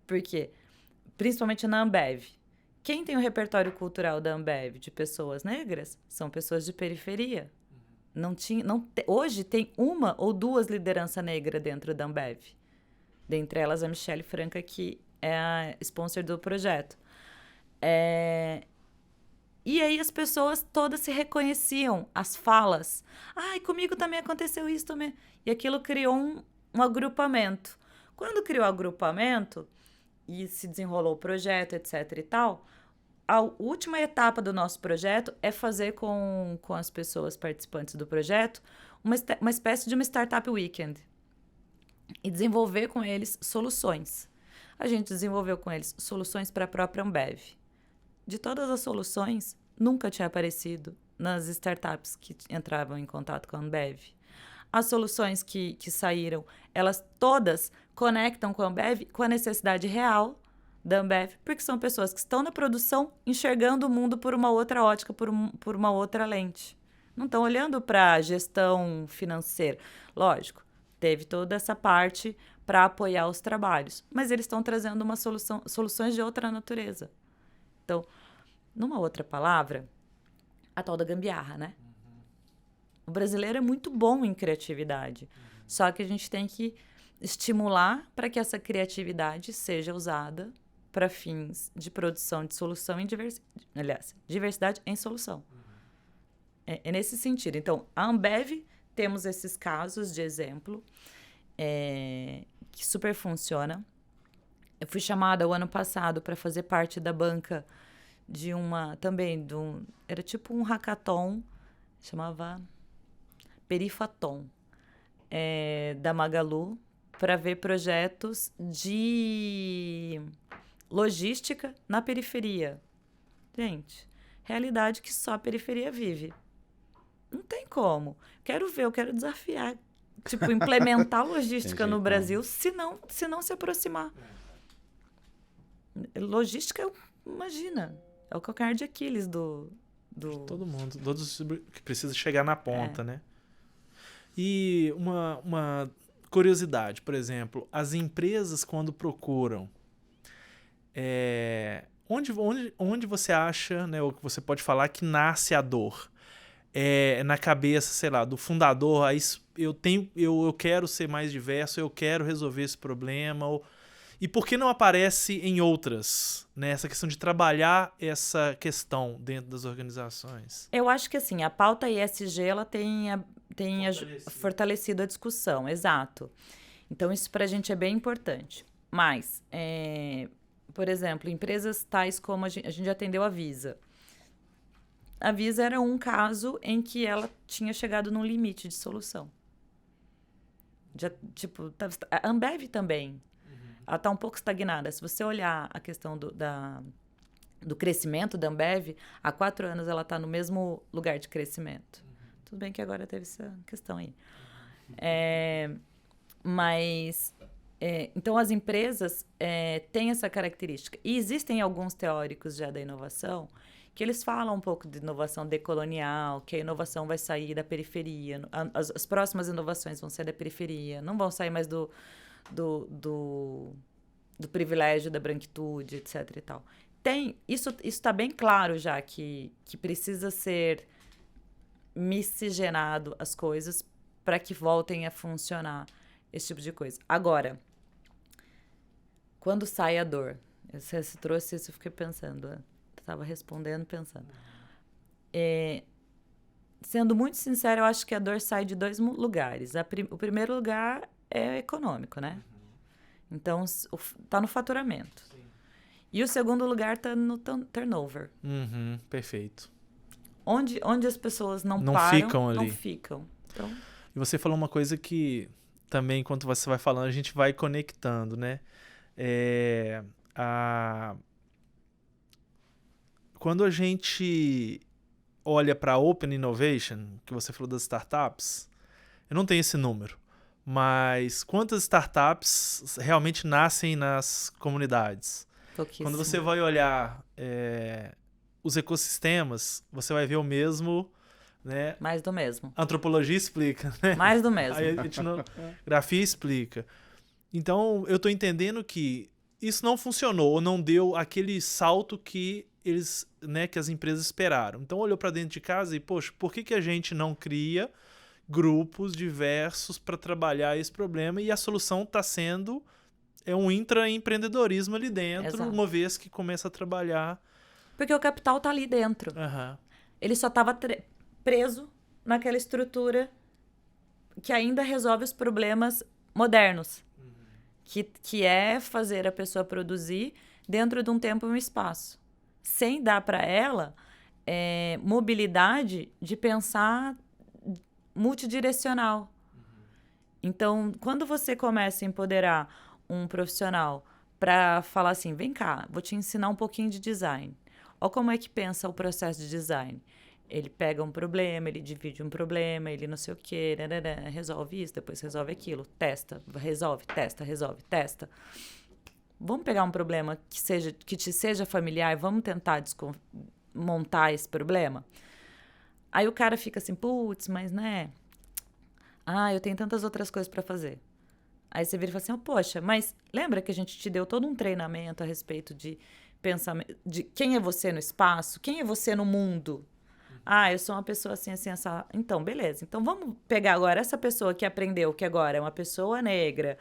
Por quê? Principalmente na Ambev. Quem tem o repertório cultural da Ambev de pessoas negras são pessoas de periferia. Hoje tem uma ou duas lideranças negras dentro da Ambev. Dentre elas a Michele Franca, que é a sponsor do projeto. E aí as pessoas todas se reconheciam, as falas. Ai, comigo também aconteceu isso também. E aquilo criou um agrupamento. Quando criou o agrupamento e se desenrolou o projeto, etc e tal, a última etapa do nosso projeto é fazer com as pessoas participantes do projeto uma espécie de uma Startup Weekend e desenvolver com eles soluções. A gente desenvolveu com eles soluções para a própria Ambev. De todas as soluções, nunca tinha aparecido nas startups que entravam em contato com a Ambev. as soluções que saíram, elas todas conectam com a Ambev com a necessidade real da Ambev, porque são pessoas que estão na produção enxergando o mundo por uma outra ótica, por uma outra lente. Não estão olhando para a gestão financeira. Lógico, teve toda essa parte para apoiar os trabalhos, mas eles estão trazendo soluções de outra natureza. Então, numa outra palavra, a tal da gambiarra, né? O brasileiro é muito bom em criatividade, só que a gente tem que estimular para que essa criatividade seja usada para fins de produção de solução em diversidade em solução. É nesse sentido. Então, a Ambev, temos esses casos de exemplo que super funciona. Eu fui chamada o ano passado para fazer parte da banca era tipo um hackathon, chamava Perifaton, da Magalu, para ver projetos de logística na periferia. Gente, realidade que só a periferia vive. Não tem como. Eu quero desafiar, tipo, implementar logística no Brasil, se não se aproximar. Logística, imagina, é o calcanhar de Aquiles do... De todo mundo, todos que precisa chegar na ponta, né? E uma curiosidade, por exemplo, as empresas quando procuram, onde você acha, né, ou que você pode falar que nasce a dor? Na cabeça, sei lá, do fundador, eu quero ser mais diverso, eu quero resolver esse problema, e por que não aparece em outras, né, essa questão de trabalhar essa questão dentro das organizações? Eu acho que assim, a pauta ESG ela tem fortalecido a discussão, exato. Então isso pra gente é bem importante. Mas, por exemplo, empresas tais como a gente atendeu a Visa. A Visa era um caso em que ela tinha chegado num limite de solução. A Ambev também. Ela está um pouco estagnada. Se você olhar a questão do crescimento da Ambev, há 4 anos ela está no mesmo lugar de crescimento. Tudo bem que agora teve essa questão aí. Então, as empresas têm essa característica. E existem alguns teóricos já da inovação que eles falam um pouco de inovação decolonial, que a inovação vai sair da periferia. As próximas inovações vão sair da periferia, não vão sair mais do privilégio da branquitude, etc. e tal. Isso está bem claro já que precisa ser miscigenado as coisas para que voltem a funcionar esse tipo de coisa. Agora, quando sai a dor, você trouxe isso, eu fiquei pensando, estava respondendo, pensando. Sendo muito sincero, eu acho que a dor sai de 2 lugares. O primeiro lugar é econômico, né? Então, tá no faturamento. Sim. E o segundo lugar tá no turnover. Perfeito. Onde as pessoas não param, ficam ali. Não ficam. Então... E você falou uma coisa que também, enquanto você vai falando, a gente vai conectando, né? Quando a gente olha para a Open Innovation, que você falou das startups, eu não tenho esse número, mas quantas startups realmente nascem nas comunidades? Quando você vai olhar os ecossistemas, você vai ver o mesmo, né? Mais do mesmo. A antropologia explica, né? Mais do mesmo. A etnografia explica. Então, eu estou entendendo que isso não funcionou, ou não deu aquele salto que que as empresas esperaram. Então, olhou para dentro de casa e, poxa, por que a gente não cria grupos diversos para trabalhar esse problema? E a solução está sendo um intraempreendedorismo ali dentro, Exato. Uma vez que começa a trabalhar. Porque o capital está ali dentro. Ele só estava preso naquela estrutura que ainda resolve os problemas modernos. Que é fazer a pessoa produzir dentro de um tempo e um espaço. Sem dar para ela mobilidade de pensar multidirecional. Então, quando você começa a empoderar um profissional para falar assim, vem cá, vou te ensinar um pouquinho de design. Olha como é que pensa o processo de design. Ele pega um problema, ele divide um problema, ele não sei o quê, resolve isso, depois resolve aquilo, testa, resolve, testa, resolve, testa. Vamos pegar um problema que te seja familiar, vamos tentar montar esse problema? Aí o cara fica assim, putz, mas né? Eu tenho tantas outras coisas para fazer. Aí você vira e fala assim, poxa, mas lembra que a gente te deu todo um treinamento a respeito de pensamento, de quem é você no espaço, quem é você no mundo? Eu sou uma pessoa assim, assim, essa. Então, beleza. Então, vamos pegar agora essa pessoa que aprendeu que agora é uma pessoa negra,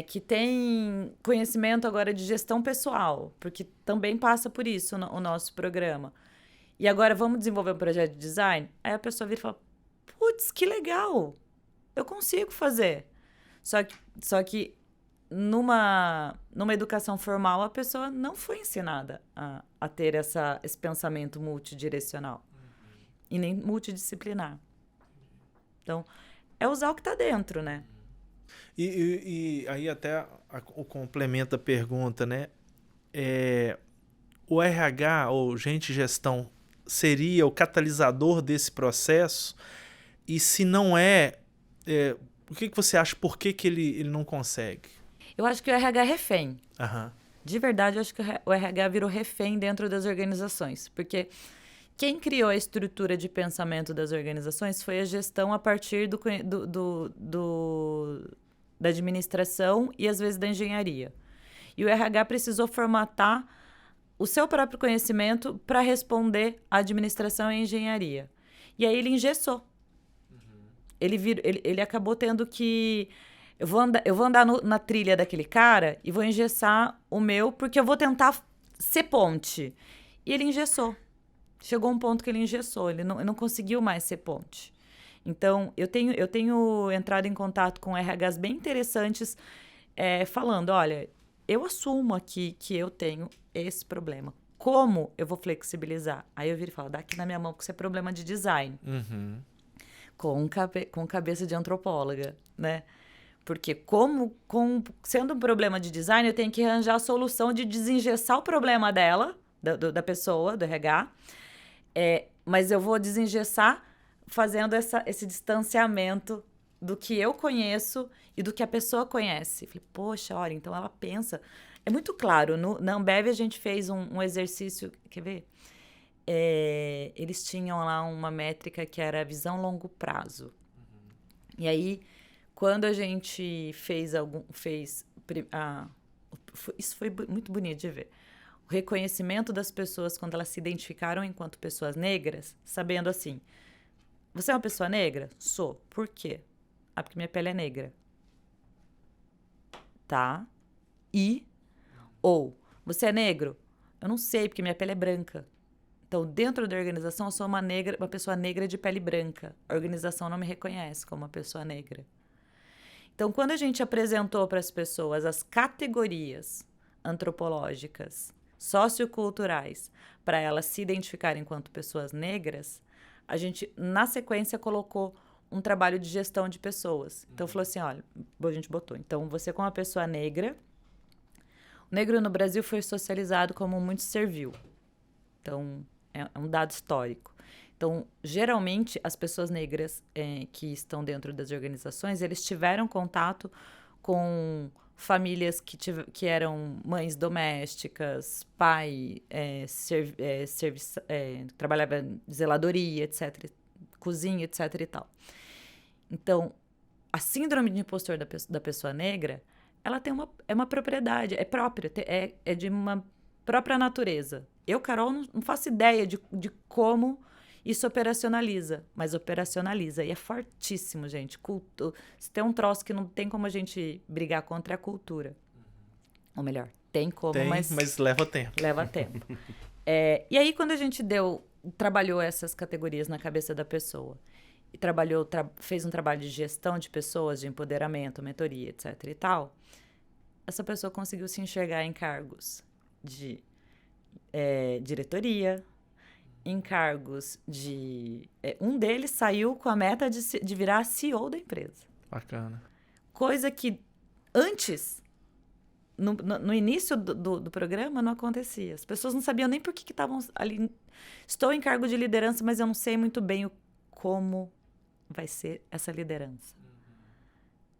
que tem conhecimento agora de gestão pessoal, porque também passa por isso o nosso programa. E agora vamos desenvolver um projeto de design? Aí a pessoa vira e fala, putz, que legal, eu consigo fazer. Só que numa educação formal, a pessoa não foi ensinada a ter esse pensamento multidirecional e nem multidisciplinar. Então, é usar o que está dentro, né? E aí até o complemento da pergunta, né? O RH, ou gente de gestão, seria o catalisador desse processo? E se não o que você acha, por que ele não consegue? Eu acho que o RH é refém. Aham. De verdade, eu acho que o RH virou refém dentro das organizações. Porque quem criou a estrutura de pensamento das organizações foi a gestão a partir da administração e, às vezes, da engenharia. E o RH precisou formatar o seu próprio conhecimento para responder à administração e à engenharia. E aí ele engessou. Ele acabou tendo que... Eu vou andar na trilha daquele cara e vou engessar o meu, porque eu vou tentar ser ponte. E ele engessou. Chegou um ponto que ele engessou. Ele não conseguiu mais ser ponte. Então, eu tenho entrado em contato com RHs bem interessantes, falando, olha, eu assumo aqui que eu tenho esse problema. Como eu vou flexibilizar? Aí eu viro e falo, dá aqui na minha mão que isso é problema de design. Uhum. Com cabeça de antropóloga, né? Porque sendo um problema de design, eu tenho que arranjar a solução de desengessar o problema dela, da pessoa, do RH. Mas eu vou desengessar fazendo esse distanciamento do que eu conheço e do que a pessoa conhece. Falei, poxa, olha, então ela pensa... É muito claro, na Ambev a gente fez um exercício, quer ver? Eles tinham lá uma métrica que era visão longo prazo. E aí, quando a gente isso foi muito bonito de ver. O reconhecimento das pessoas quando elas se identificaram enquanto pessoas negras, sabendo assim, você é uma pessoa negra? Sou. Por quê? Porque minha pele é negra. Tá? Ou, você é negro? Eu não sei, porque minha pele é branca. Então, dentro da organização, eu sou uma pessoa negra de pele branca. A organização não me reconhece como uma pessoa negra. Então, quando a gente apresentou para as pessoas as categorias antropológicas, socioculturais, para elas se identificarem enquanto pessoas negras, a gente, na sequência, colocou um trabalho de gestão de pessoas. Então, falou assim, olha, a gente botou. Então, você como uma pessoa negra, o negro no Brasil foi socializado como muito servil. Então, é um dado histórico. Então, geralmente, as pessoas negras que estão dentro das organizações, eles tiveram contato com famílias que eram mães domésticas, pai, trabalhava em zeladoria, etc., cozinha, etc. e tal. Então, a síndrome de impostor da pessoa negra, ela tem uma propriedade, é própria, é de uma própria natureza. Eu, Carol, não faço ideia de como isso operacionaliza, mas operacionaliza. E é fortíssimo, gente. Se tem um troço que não tem como a gente brigar contra, é a cultura. Ou melhor, tem como, mas leva tempo. Leva tempo. E aí, quando a gente trabalhou essas categorias na cabeça da pessoa, e fez um trabalho de gestão de pessoas, de empoderamento, mentoria, etc. e tal, essa pessoa conseguiu se enxergar em cargos de diretoria, em cargos de... um deles saiu com a meta de virar CEO da empresa. Bacana. Coisa que antes, no início do programa, não acontecia. As pessoas não sabiam nem por que estavam ali Estou em cargo de liderança, mas eu não sei muito bem como vai ser essa liderança.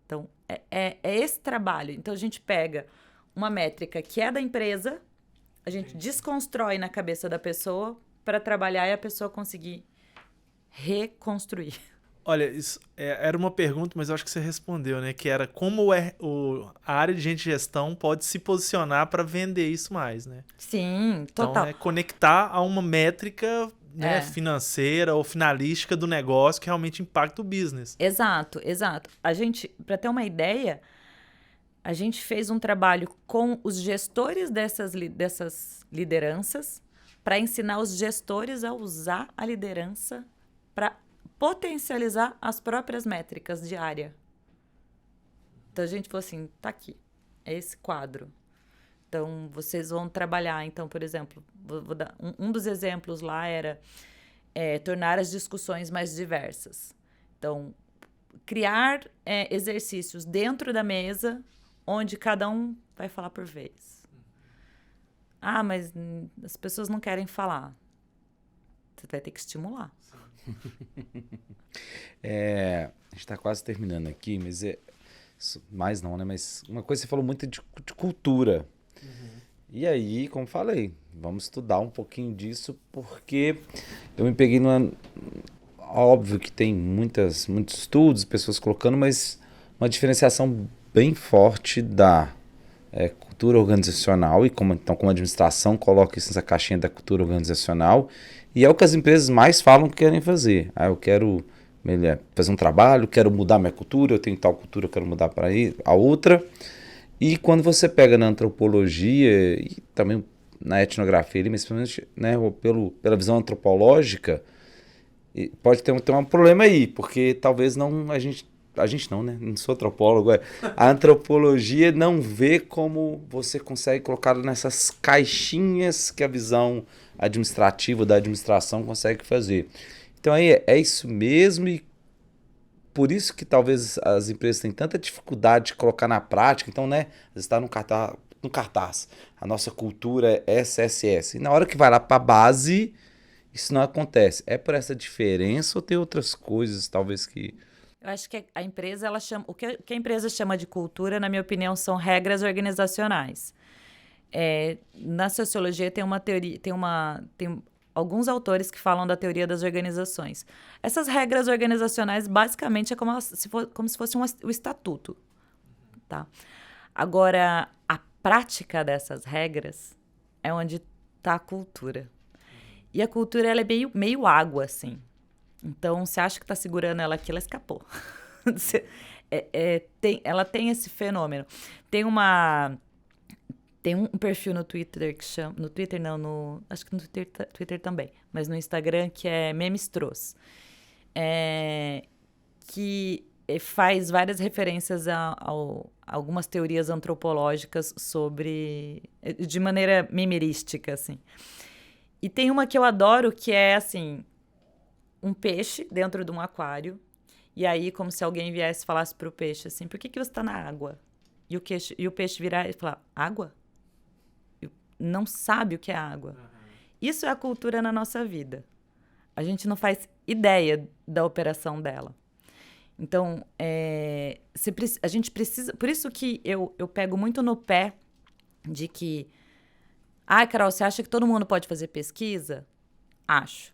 Então, é esse trabalho. Então, a gente pega uma métrica que é da empresa, a gente desconstrói na cabeça da pessoa para trabalhar e a pessoa conseguir reconstruir. Olha, isso era uma pergunta, mas eu acho que você respondeu, né? Que era como a área de gente de gestão pode se posicionar para vender isso mais, né? Sim, total. Então, é conectar a uma métrica, né, financeira ou finalística do negócio que realmente impacta o business. Exato, exato. A gente, para ter uma ideia, a gente fez um trabalho com os gestores dessas lideranças para ensinar os gestores a usar a liderança para potencializar as próprias métricas de área. Então, a gente falou assim, tá aqui, é esse quadro. Então, vocês vão trabalhar. Então, por exemplo, vou dar um dos exemplos lá era tornar as discussões mais diversas. Então, criar exercícios dentro da mesa onde cada um vai falar por vez. Ah, mas as pessoas não querem falar. Você vai ter que estimular. A gente está quase terminando aqui, mas mais não, né? Mas uma coisa que você falou muito de cultura. E aí, como falei, vamos estudar um pouquinho disso, porque eu me peguei numa... Óbvio que tem muitos estudos, pessoas colocando, mas uma diferenciação bem forte da cultura organizacional e como a administração coloca isso nessa caixinha da cultura organizacional, e é o que as empresas mais falam que querem fazer. Eu quero fazer um trabalho, quero mudar minha cultura, eu tenho tal cultura, eu quero mudar para a outra. E quando você pega na antropologia e também na etnografia, mas principalmente, né, pela visão antropológica, pode ter um problema aí, porque talvez não a gente não, né? Não sou antropólogo. A antropologia não vê como você consegue colocar nessas caixinhas que a visão administrativa da administração consegue fazer. Então aí é isso mesmo, e por isso que talvez as empresas têm tanta dificuldade de colocar na prática. Então, né, está no cartaz. A nossa cultura é SSS. E na hora que vai lá para a base, isso não acontece. É por essa diferença ou tem outras coisas, talvez, que... Eu acho que a empresa, ela chama... O que a empresa chama de cultura, na minha opinião, são regras organizacionais. Na sociologia tem uma teoria... Tem alguns autores que falam da teoria das organizações. Essas regras organizacionais, basicamente, é como se fosse o estatuto. Tá? Agora, a prática dessas regras é onde está a cultura. E a cultura, ela é meio água, assim. Então, você acha que está segurando ela aqui, ela escapou. Ela tem esse fenômeno. Tem um perfil no Twitter que chama... No Twitter não, acho que no Twitter também. Mas no Instagram, que é Memestros. Que faz várias referências a algumas teorias antropológicas de maneira memerística, assim. E tem uma que eu adoro, que é, assim, um peixe dentro de um aquário. E aí, como se alguém viesse e falasse pro peixe, assim, por que você está na água? E o peixe virar e falar, água? Não sabe o que é água. Isso é a cultura na nossa vida. A gente não faz ideia da operação dela. Então, a gente precisa... Por isso que eu pego muito no pé de que... Carol, você acha que todo mundo pode fazer pesquisa? Acho.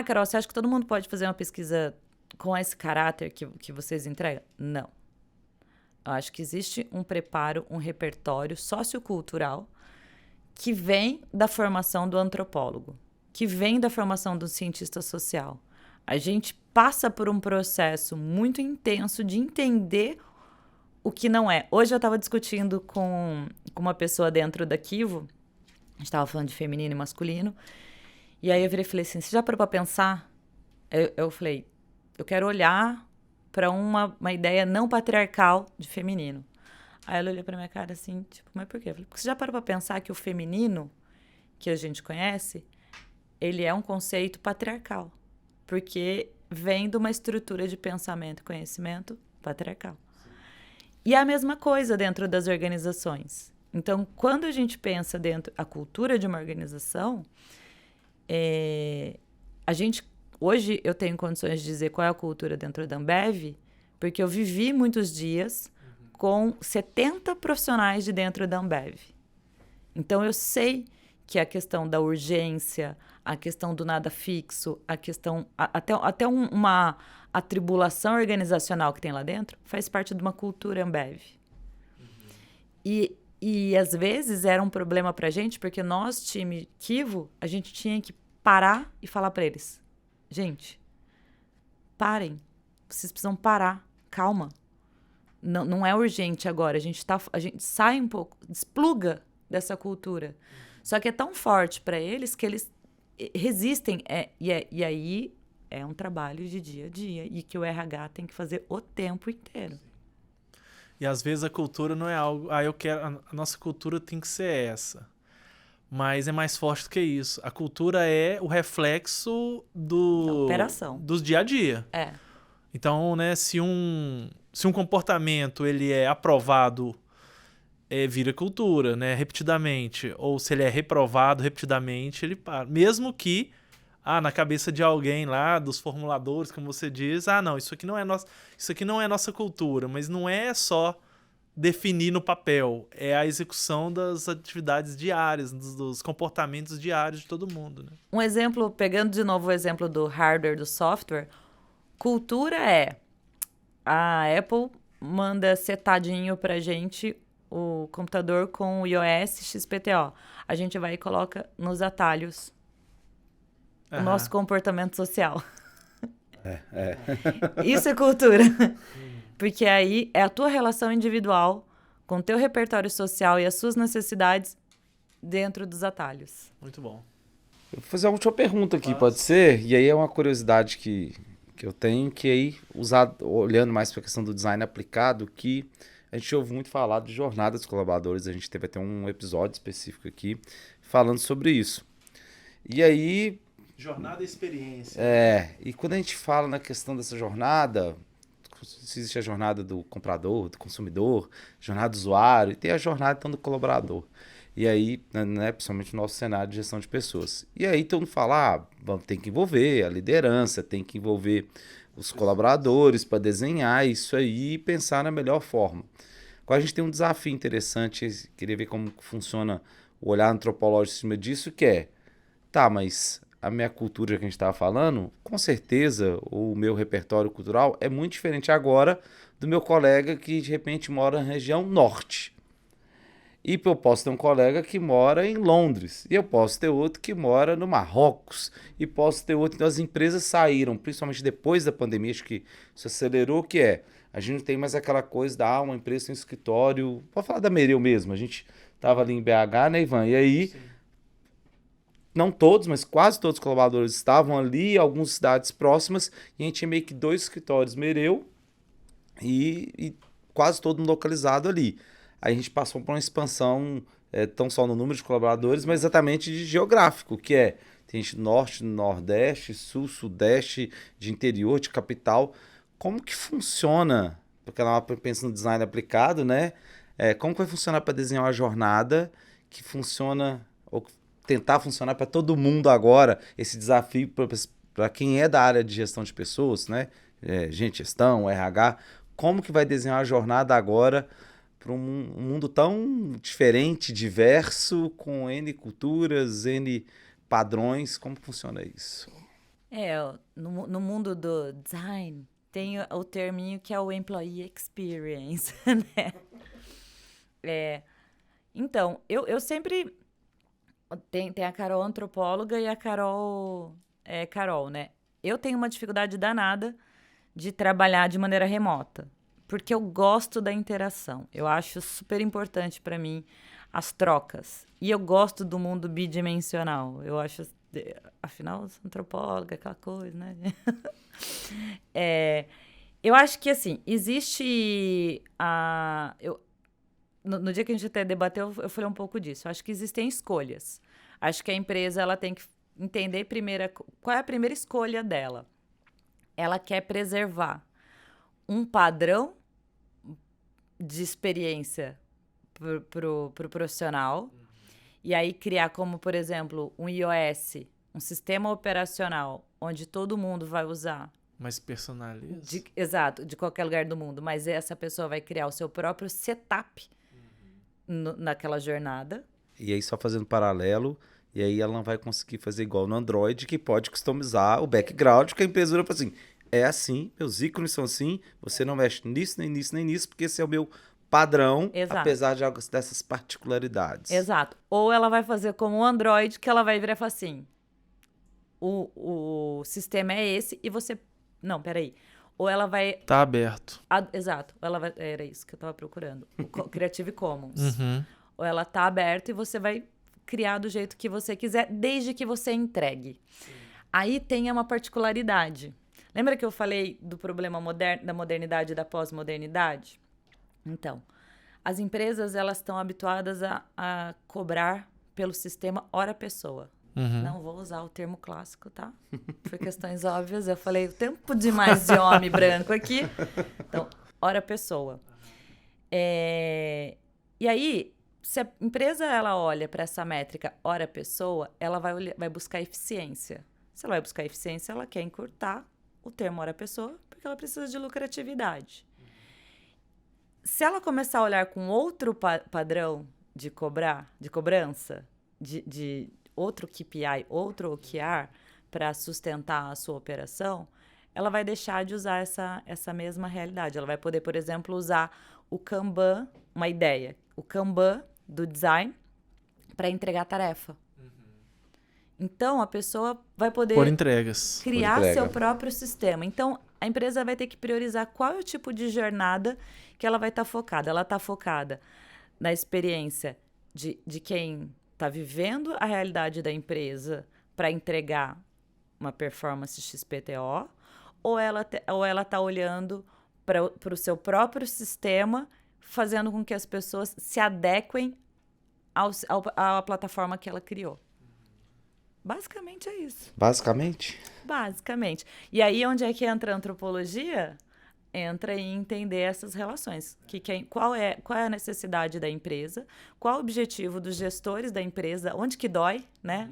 Carol, você acha que todo mundo pode fazer uma pesquisa com esse caráter que vocês entregam? Não. Eu acho que existe um preparo, um repertório sociocultural que vem da formação do antropólogo, que vem da formação do cientista social. A gente passa por um processo muito intenso de entender o que não é. Hoje eu estava discutindo com uma pessoa dentro da Kivo, a gente estava falando de feminino e masculino, e aí eu virei e falei assim, você já parou para pensar? Eu falei, eu quero olhar para uma ideia não patriarcal de feminino. Aí ela olhou pra minha cara assim, tipo, mas por quê? Eu falei, porque você já parou pra pensar que o feminino que a gente conhece, ele é um conceito patriarcal. Porque vem de uma estrutura de pensamento e conhecimento patriarcal. E é a mesma coisa dentro das organizações. Então, quando a gente pensa dentro a cultura de uma organização, Hoje eu tenho condições de dizer qual é a cultura dentro da Ambev, porque eu vivi muitos dias com 70 profissionais de dentro da Ambev. Então eu sei que a questão da urgência, a questão do nada fixo, a questão até uma atribulação organizacional que tem lá dentro faz parte de uma cultura Ambev. E às vezes era um problema pra gente, porque nós, time Kivo, a gente tinha que parar e falar pra eles: gente, parem, vocês precisam parar, calma. Não é urgente agora, a gente sai um pouco, despluga dessa cultura. Só que é tão forte para eles que eles resistem. E aí é um trabalho de dia a dia e que o RH tem que fazer o tempo inteiro. E às vezes a cultura não é algo... eu quero... A nossa cultura tem que ser essa. Mas é mais forte do que isso. A cultura é o reflexo Da operação. Dos dia a dia. Então, né, se um comportamento ele é aprovado, vira cultura, né, repetidamente. Ou se ele é reprovado repetidamente, ele para. Mesmo que, na cabeça de alguém lá, dos formuladores, como você diz, não, isso aqui não é nossa cultura. Mas não é só definir no papel, é a execução das atividades diárias, dos comportamentos diários de todo mundo, né? Um exemplo, pegando de novo o exemplo do hardware, do software, cultura é a Apple manda setadinho pra gente o computador com o iOS XPTO. A gente vai e coloca nos atalhos o nosso comportamento social. Isso é cultura. Porque aí é a tua relação individual com o teu repertório social e as suas necessidades dentro dos atalhos. Muito bom. Eu vou fazer uma última pergunta aqui, pode ser? E aí é uma curiosidade que eu tenho, que aí, olhando mais para a questão do design aplicado, que a gente ouve muito falar de jornada dos colaboradores, a gente teve até um episódio específico aqui falando sobre isso. E aí... Jornada e experiência. E quando a gente fala na questão dessa jornada, existe a jornada do comprador, do consumidor, jornada do usuário, e tem a jornada então do colaborador. E aí, né, principalmente no nosso cenário de gestão de pessoas. E aí todo mundo fala, tem que envolver a liderança, tem que envolver os colaboradores para desenhar isso aí e pensar na melhor forma. Agora a gente tem um desafio interessante, queria ver como funciona o olhar antropológico em cima disso, que é, mas a minha cultura que a gente estava falando, com certeza o meu repertório cultural é muito diferente agora do meu colega que de repente mora na região norte. E eu posso ter um colega que mora em Londres, e eu posso ter outro que mora no Marrocos, e posso ter outro. Então as empresas saíram, principalmente depois da pandemia, acho que isso acelerou, a gente não tem mais aquela coisa uma empresa tem um escritório, pode falar da Mereu mesmo, a gente estava ali em BH, né, Ivan? E aí... Sim. Não todos, mas quase todos os colaboradores estavam ali, algumas cidades próximas, e a gente tinha meio que 2 escritórios Mereu e quase todo mundo localizado ali. Aí a gente passou por uma expansão, não só no número de colaboradores, mas exatamente de geográfico, que tem gente norte, nordeste, sul, sudeste, de interior, de capital. Como que funciona? Porque ela pensa no design aplicado, né? Como que vai funcionar para desenhar uma jornada que funciona, ou tentar funcionar para todo mundo agora, esse desafio para quem é da área de gestão de pessoas, né? Gestão, RH, como que vai desenhar a jornada agora para um mundo tão diferente, diverso, com N culturas, N padrões, como funciona isso? No mundo do design, tem o terminho que é o Employee Experience, né? Então, eu sempre... Tem a Carol antropóloga e a Carol, né? Eu tenho uma dificuldade danada de trabalhar de maneira remota, porque eu gosto da interação. Eu acho super importante para mim as trocas. E eu gosto do mundo bidimensional. Eu acho, afinal, antropóloga, aquela coisa, né? Eu acho que, assim, existe no dia que a gente até debateu, eu falei um pouco disso. Eu acho que existem escolhas. Acho que a empresa ela tem que entender primeiro qual é a primeira escolha dela. Ela quer preservar um padrão de experiência pro profissional. E aí criar como, por exemplo, um iOS um sistema operacional onde todo mundo vai usar. Mas personaliza. Exato, de qualquer lugar do mundo. Mas essa pessoa vai criar o seu próprio setup naquela jornada. E aí, só fazendo paralelo, e aí ela não vai conseguir fazer igual no Android, que pode customizar o background, que a empresa fala assim, é assim, meus ícones são assim, você não mexe nisso, nem nisso, nem nisso, porque esse é o meu padrão, Exato. apesar de dessas particularidades. Exato. Ou ela vai fazer como o Android, que ela vai virar e falar assim, o sistema é esse e você... Não, peraí. Ou ela vai... Tá aberto. Exato. Ou ela vai... Era isso que eu tava procurando. O Creative Commons. Uhum. Ou ela tá aberta e você vai criar do jeito que você quiser, desde que você entregue. Sim. Aí tem uma particularidade. Lembra que eu falei do problema da modernidade e da pós-modernidade? Então, as empresas, elas estão habituadas a cobrar pelo sistema hora-pessoa. Uhum. Não vou usar o termo clássico, tá? Por questões óbvias. Eu falei o tempo demais de homem branco aqui. Então, hora-pessoa. E aí, se a empresa ela olha para essa métrica hora-pessoa, ela vai buscar eficiência. Se ela vai buscar eficiência, ela quer encurtar o termo hora-pessoa, porque ela precisa de lucratividade. Se ela começar a olhar com outro padrão de cobrança, de outro KPI, outro OKR, para sustentar a sua operação, ela vai deixar de usar essa mesma realidade. Ela vai poder, por exemplo, usar o Kanban, uma ideia, o Kanban do design, para entregar a tarefa. Então, a pessoa vai poder por entregas. Criar seu próprio sistema. Então, a empresa vai ter que priorizar qual é o tipo de jornada que ela vai estar focada. Ela está focada na experiência de quem está vivendo a realidade da empresa para entregar uma performance XPTO, ou ela está olhando para o seu próprio sistema, fazendo com que as pessoas se adequem à plataforma que ela criou. Basicamente é isso. Basicamente? Basicamente. E aí, onde é que entra a antropologia? Entra em entender essas relações. Qual é a necessidade da empresa, qual o objetivo dos gestores da empresa, onde que dói, né?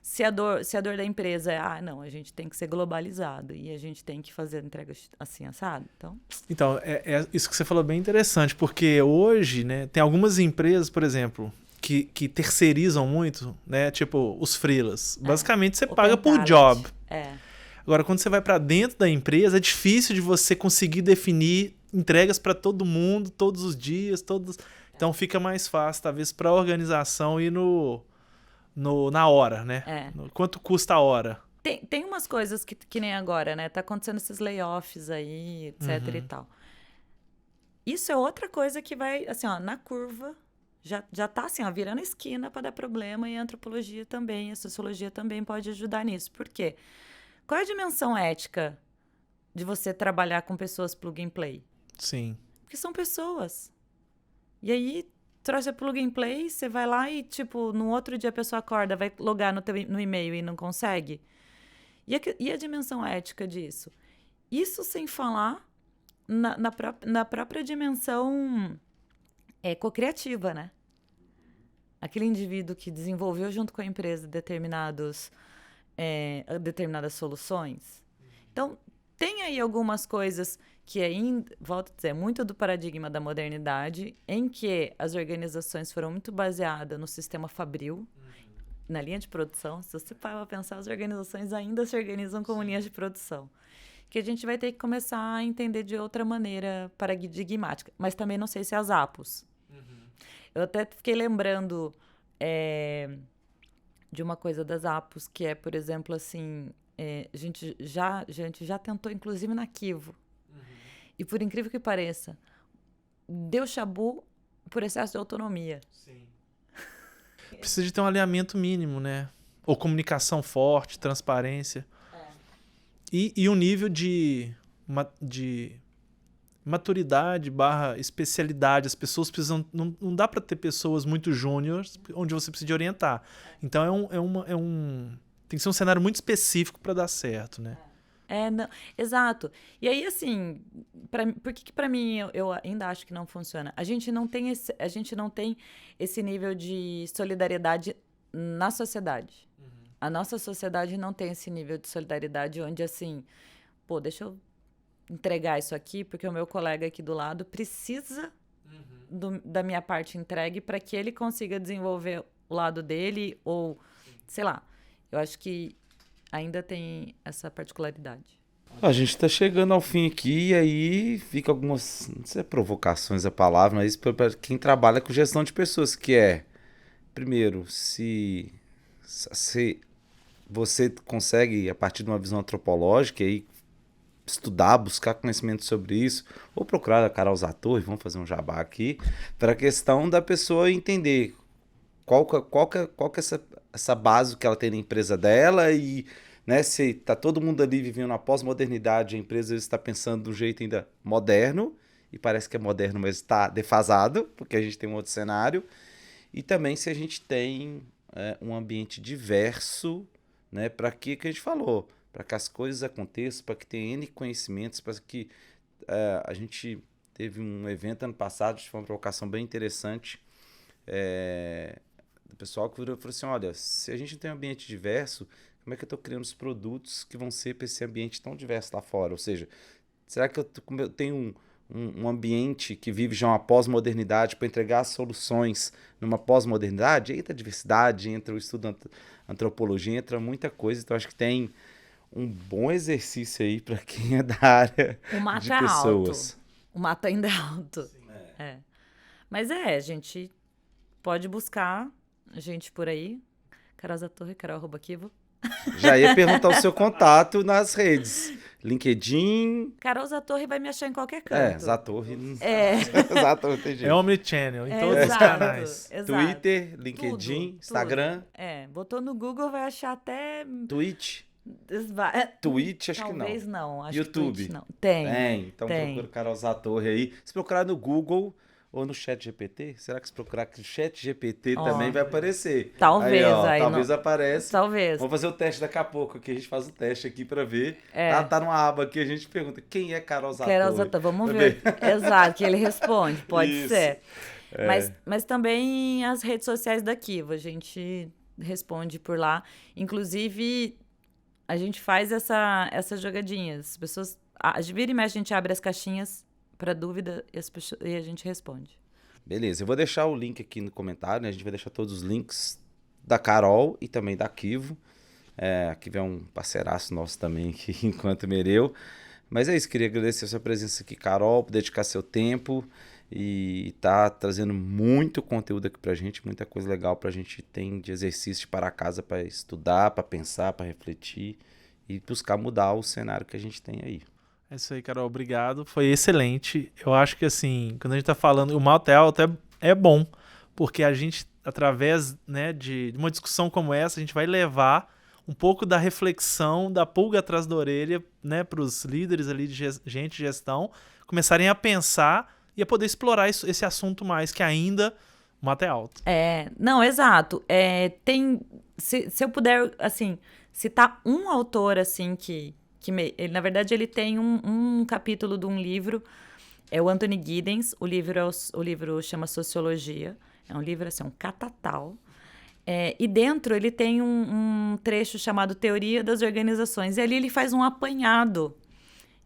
Se a dor da empresa é, não, a gente tem que ser globalizado e a gente tem que fazer entregas assim, assado. Então, isso que você falou é bem interessante, porque hoje, né, tem algumas empresas, por exemplo, que terceirizam muito, né? Tipo, os freelas. Basicamente, você paga por job. Agora, quando você vai para dentro da empresa, é difícil de você conseguir definir entregas para todo mundo, todos os dias, Então, fica mais fácil, talvez, para a organização ir na hora, né? Quanto custa a hora? Tem umas coisas que nem agora, né? Tá acontecendo esses layoffs aí, etc e tal. Isso é outra coisa que vai, assim, ó, na curva... Já tá assim, ó, virando esquina para dar problema, e a antropologia também, a sociologia também pode ajudar nisso. Por quê? Qual é a dimensão ética de você trabalhar com pessoas plug and play? Sim. Porque são pessoas. E aí, trouxe a plug and play, você vai lá e, tipo, no outro dia a pessoa acorda, vai logar no e-mail e não consegue. E a dimensão ética disso? Isso sem falar na própria dimensão cocriativa, né? Aquele indivíduo que desenvolveu junto com a empresa determinadas soluções. Então, tem aí algumas coisas que ainda, volto a dizer, muito do paradigma da modernidade, em que as organizações foram muito baseadas no sistema fabril, na linha de produção. Se você parar para pensar, as organizações ainda se organizam como linhas de produção. Que a gente vai ter que começar a entender de outra maneira paradigmática. Mas também não sei se as APOS. Eu até fiquei lembrando de uma coisa das APOS, que é, por exemplo, assim, a gente já tentou, inclusive, na Kivo. E, por incrível que pareça, deu chabu por excesso de autonomia. Sim. Precisa de ter um alinhamento mínimo, né? Ou comunicação forte, transparência. E um nível de maturidade / especialidade. As pessoas precisam... Não dá para ter pessoas muito júniores onde você precisa de orientar. Então, tem que ser um cenário muito específico para dar certo, né? Não, exato. E aí, assim, por que para mim eu ainda acho que não funciona? A gente não tem esse nível de solidariedade na sociedade. A nossa sociedade não tem esse nível de solidariedade onde, assim, pô, deixa eu entregar isso aqui, porque o meu colega aqui do lado precisa da minha parte entregue para que ele consiga desenvolver o lado dele, ou, sei lá, eu acho que ainda tem essa particularidade. A gente está chegando ao fim aqui e aí fica algumas, não sei, provocações a palavra, mas para quem trabalha com gestão de pessoas, que é, primeiro, se você consegue, a partir de uma visão antropológica, aí, estudar, buscar conhecimento sobre isso, ou procurar a Carol Zatorre, vamos fazer um jabá aqui, para a questão da pessoa entender qual que é essa base que ela tem na empresa dela e, né, se tá todo mundo ali vivendo na pós-modernidade, a empresa está pensando de um jeito ainda moderno, e parece que é moderno, mas está defasado, porque a gente tem um outro cenário, e também se a gente tem um ambiente diverso, né, para que a gente falou, para que as coisas aconteçam, para que tenha N conhecimentos, para que a gente teve um evento ano passado, foi uma provocação bem interessante, do pessoal que falou assim, olha, se a gente não tem um ambiente diverso, como é que eu estou criando os produtos que vão ser para esse ambiente tão diverso lá fora? Ou seja, será que eu tenho um ambiente que vive já uma pós-modernidade para entregar soluções numa pós-modernidade? Entra a diversidade, entra o estudo antropologia, entra muita coisa, então acho que tem um bom exercício aí para quem é da área de pessoas. Alto. O mato ainda é alto. Mas a gente pode buscar gente por aí. Carol Zatorre, Carol@Kivo. Já ia perguntar o seu contato nas redes. LinkedIn. Carol Zatorre vai me achar em qualquer canto. Zatorre. Zatorre tem jeito. É omnichannel, em todos os canais. Exato. Twitter, LinkedIn, tudo, Instagram. Botou no Google, vai achar até... Twitch, acho que não. Talvez não. Acho YouTube. Que Twitch não. Tem. Então procura Carol Zatorre aí. Se procurar no Google ou no ChatGPT, será que se procurar no ChatGPT também vai aparecer? Talvez. Talvez apareça. Talvez. Vamos fazer o teste daqui a pouco, que a gente faz o teste aqui pra ver. Tá numa aba aqui, a gente pergunta, quem é Carol Zatorre? Carol Zatorre, vamos ver. Exato, que ele responde, pode ser. Mas também as redes sociais da Kivo, a gente responde por lá. Inclusive, a gente faz essas jogadinhas. As pessoas, vira e mexe, a gente abre as caixinhas para dúvida e a gente responde. Beleza, eu vou deixar o link aqui no comentário, né? A gente vai deixar todos os links da Carol e também da Kivo. A Kivo é um parceiraço nosso também aqui, enquanto Mereu. Mas é isso, queria agradecer a sua presença aqui, Carol, por dedicar seu tempo e tá trazendo muito conteúdo aqui pra gente, muita coisa legal pra gente ter de exercício para casa, para estudar, para pensar, para refletir e buscar mudar o cenário que a gente tem aí. É isso aí, Carol, obrigado. Foi excelente. Eu acho que, assim, quando a gente tá falando, o mato é alto é bom, porque a gente, através, né, de uma discussão como essa, a gente vai levar um pouco da reflexão, da pulga atrás da orelha, né, para os líderes ali de gente de gestão começarem a pensar e a poder explorar esse assunto mais, que ainda o mato é alto. Não, exato. Se eu puder, assim, citar um autor, assim, ele, na verdade, ele tem um capítulo de um livro, é o Anthony Giddens, o livro chama Sociologia, é um livro, assim, um catatal, e dentro ele tem um trecho chamado Teoria das Organizações, e ali ele faz um apanhado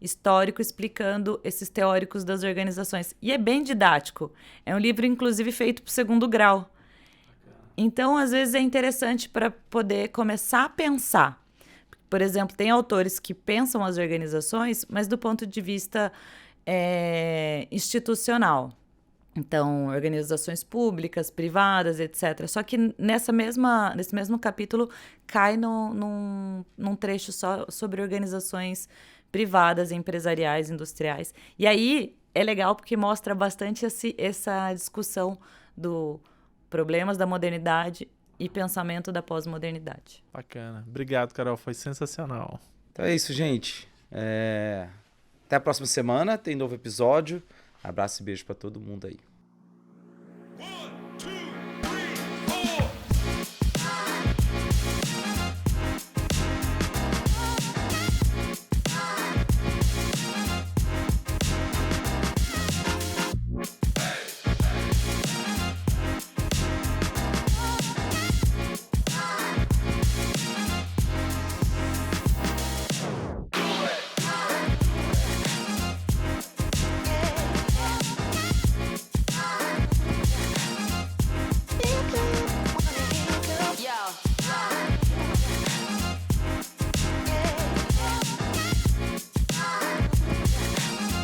histórico explicando esses teóricos das organizações, e é bem didático, é um livro, inclusive, feito para o 2º grau, então, às vezes, é interessante para poder começar a pensar. Por exemplo, tem autores que pensam as organizações, mas do ponto de vista institucional. Então, organizações públicas, privadas, etc. Só que nesse mesmo capítulo cai num trecho só sobre organizações privadas, empresariais, industriais. E aí é legal porque mostra bastante essa discussão do problemas da modernidade e pensamento da pós-modernidade. Bacana. Obrigado, Carol. Foi sensacional. Então é isso, gente. Até a próxima semana. Tem novo episódio. Abraço e beijo para todo mundo aí.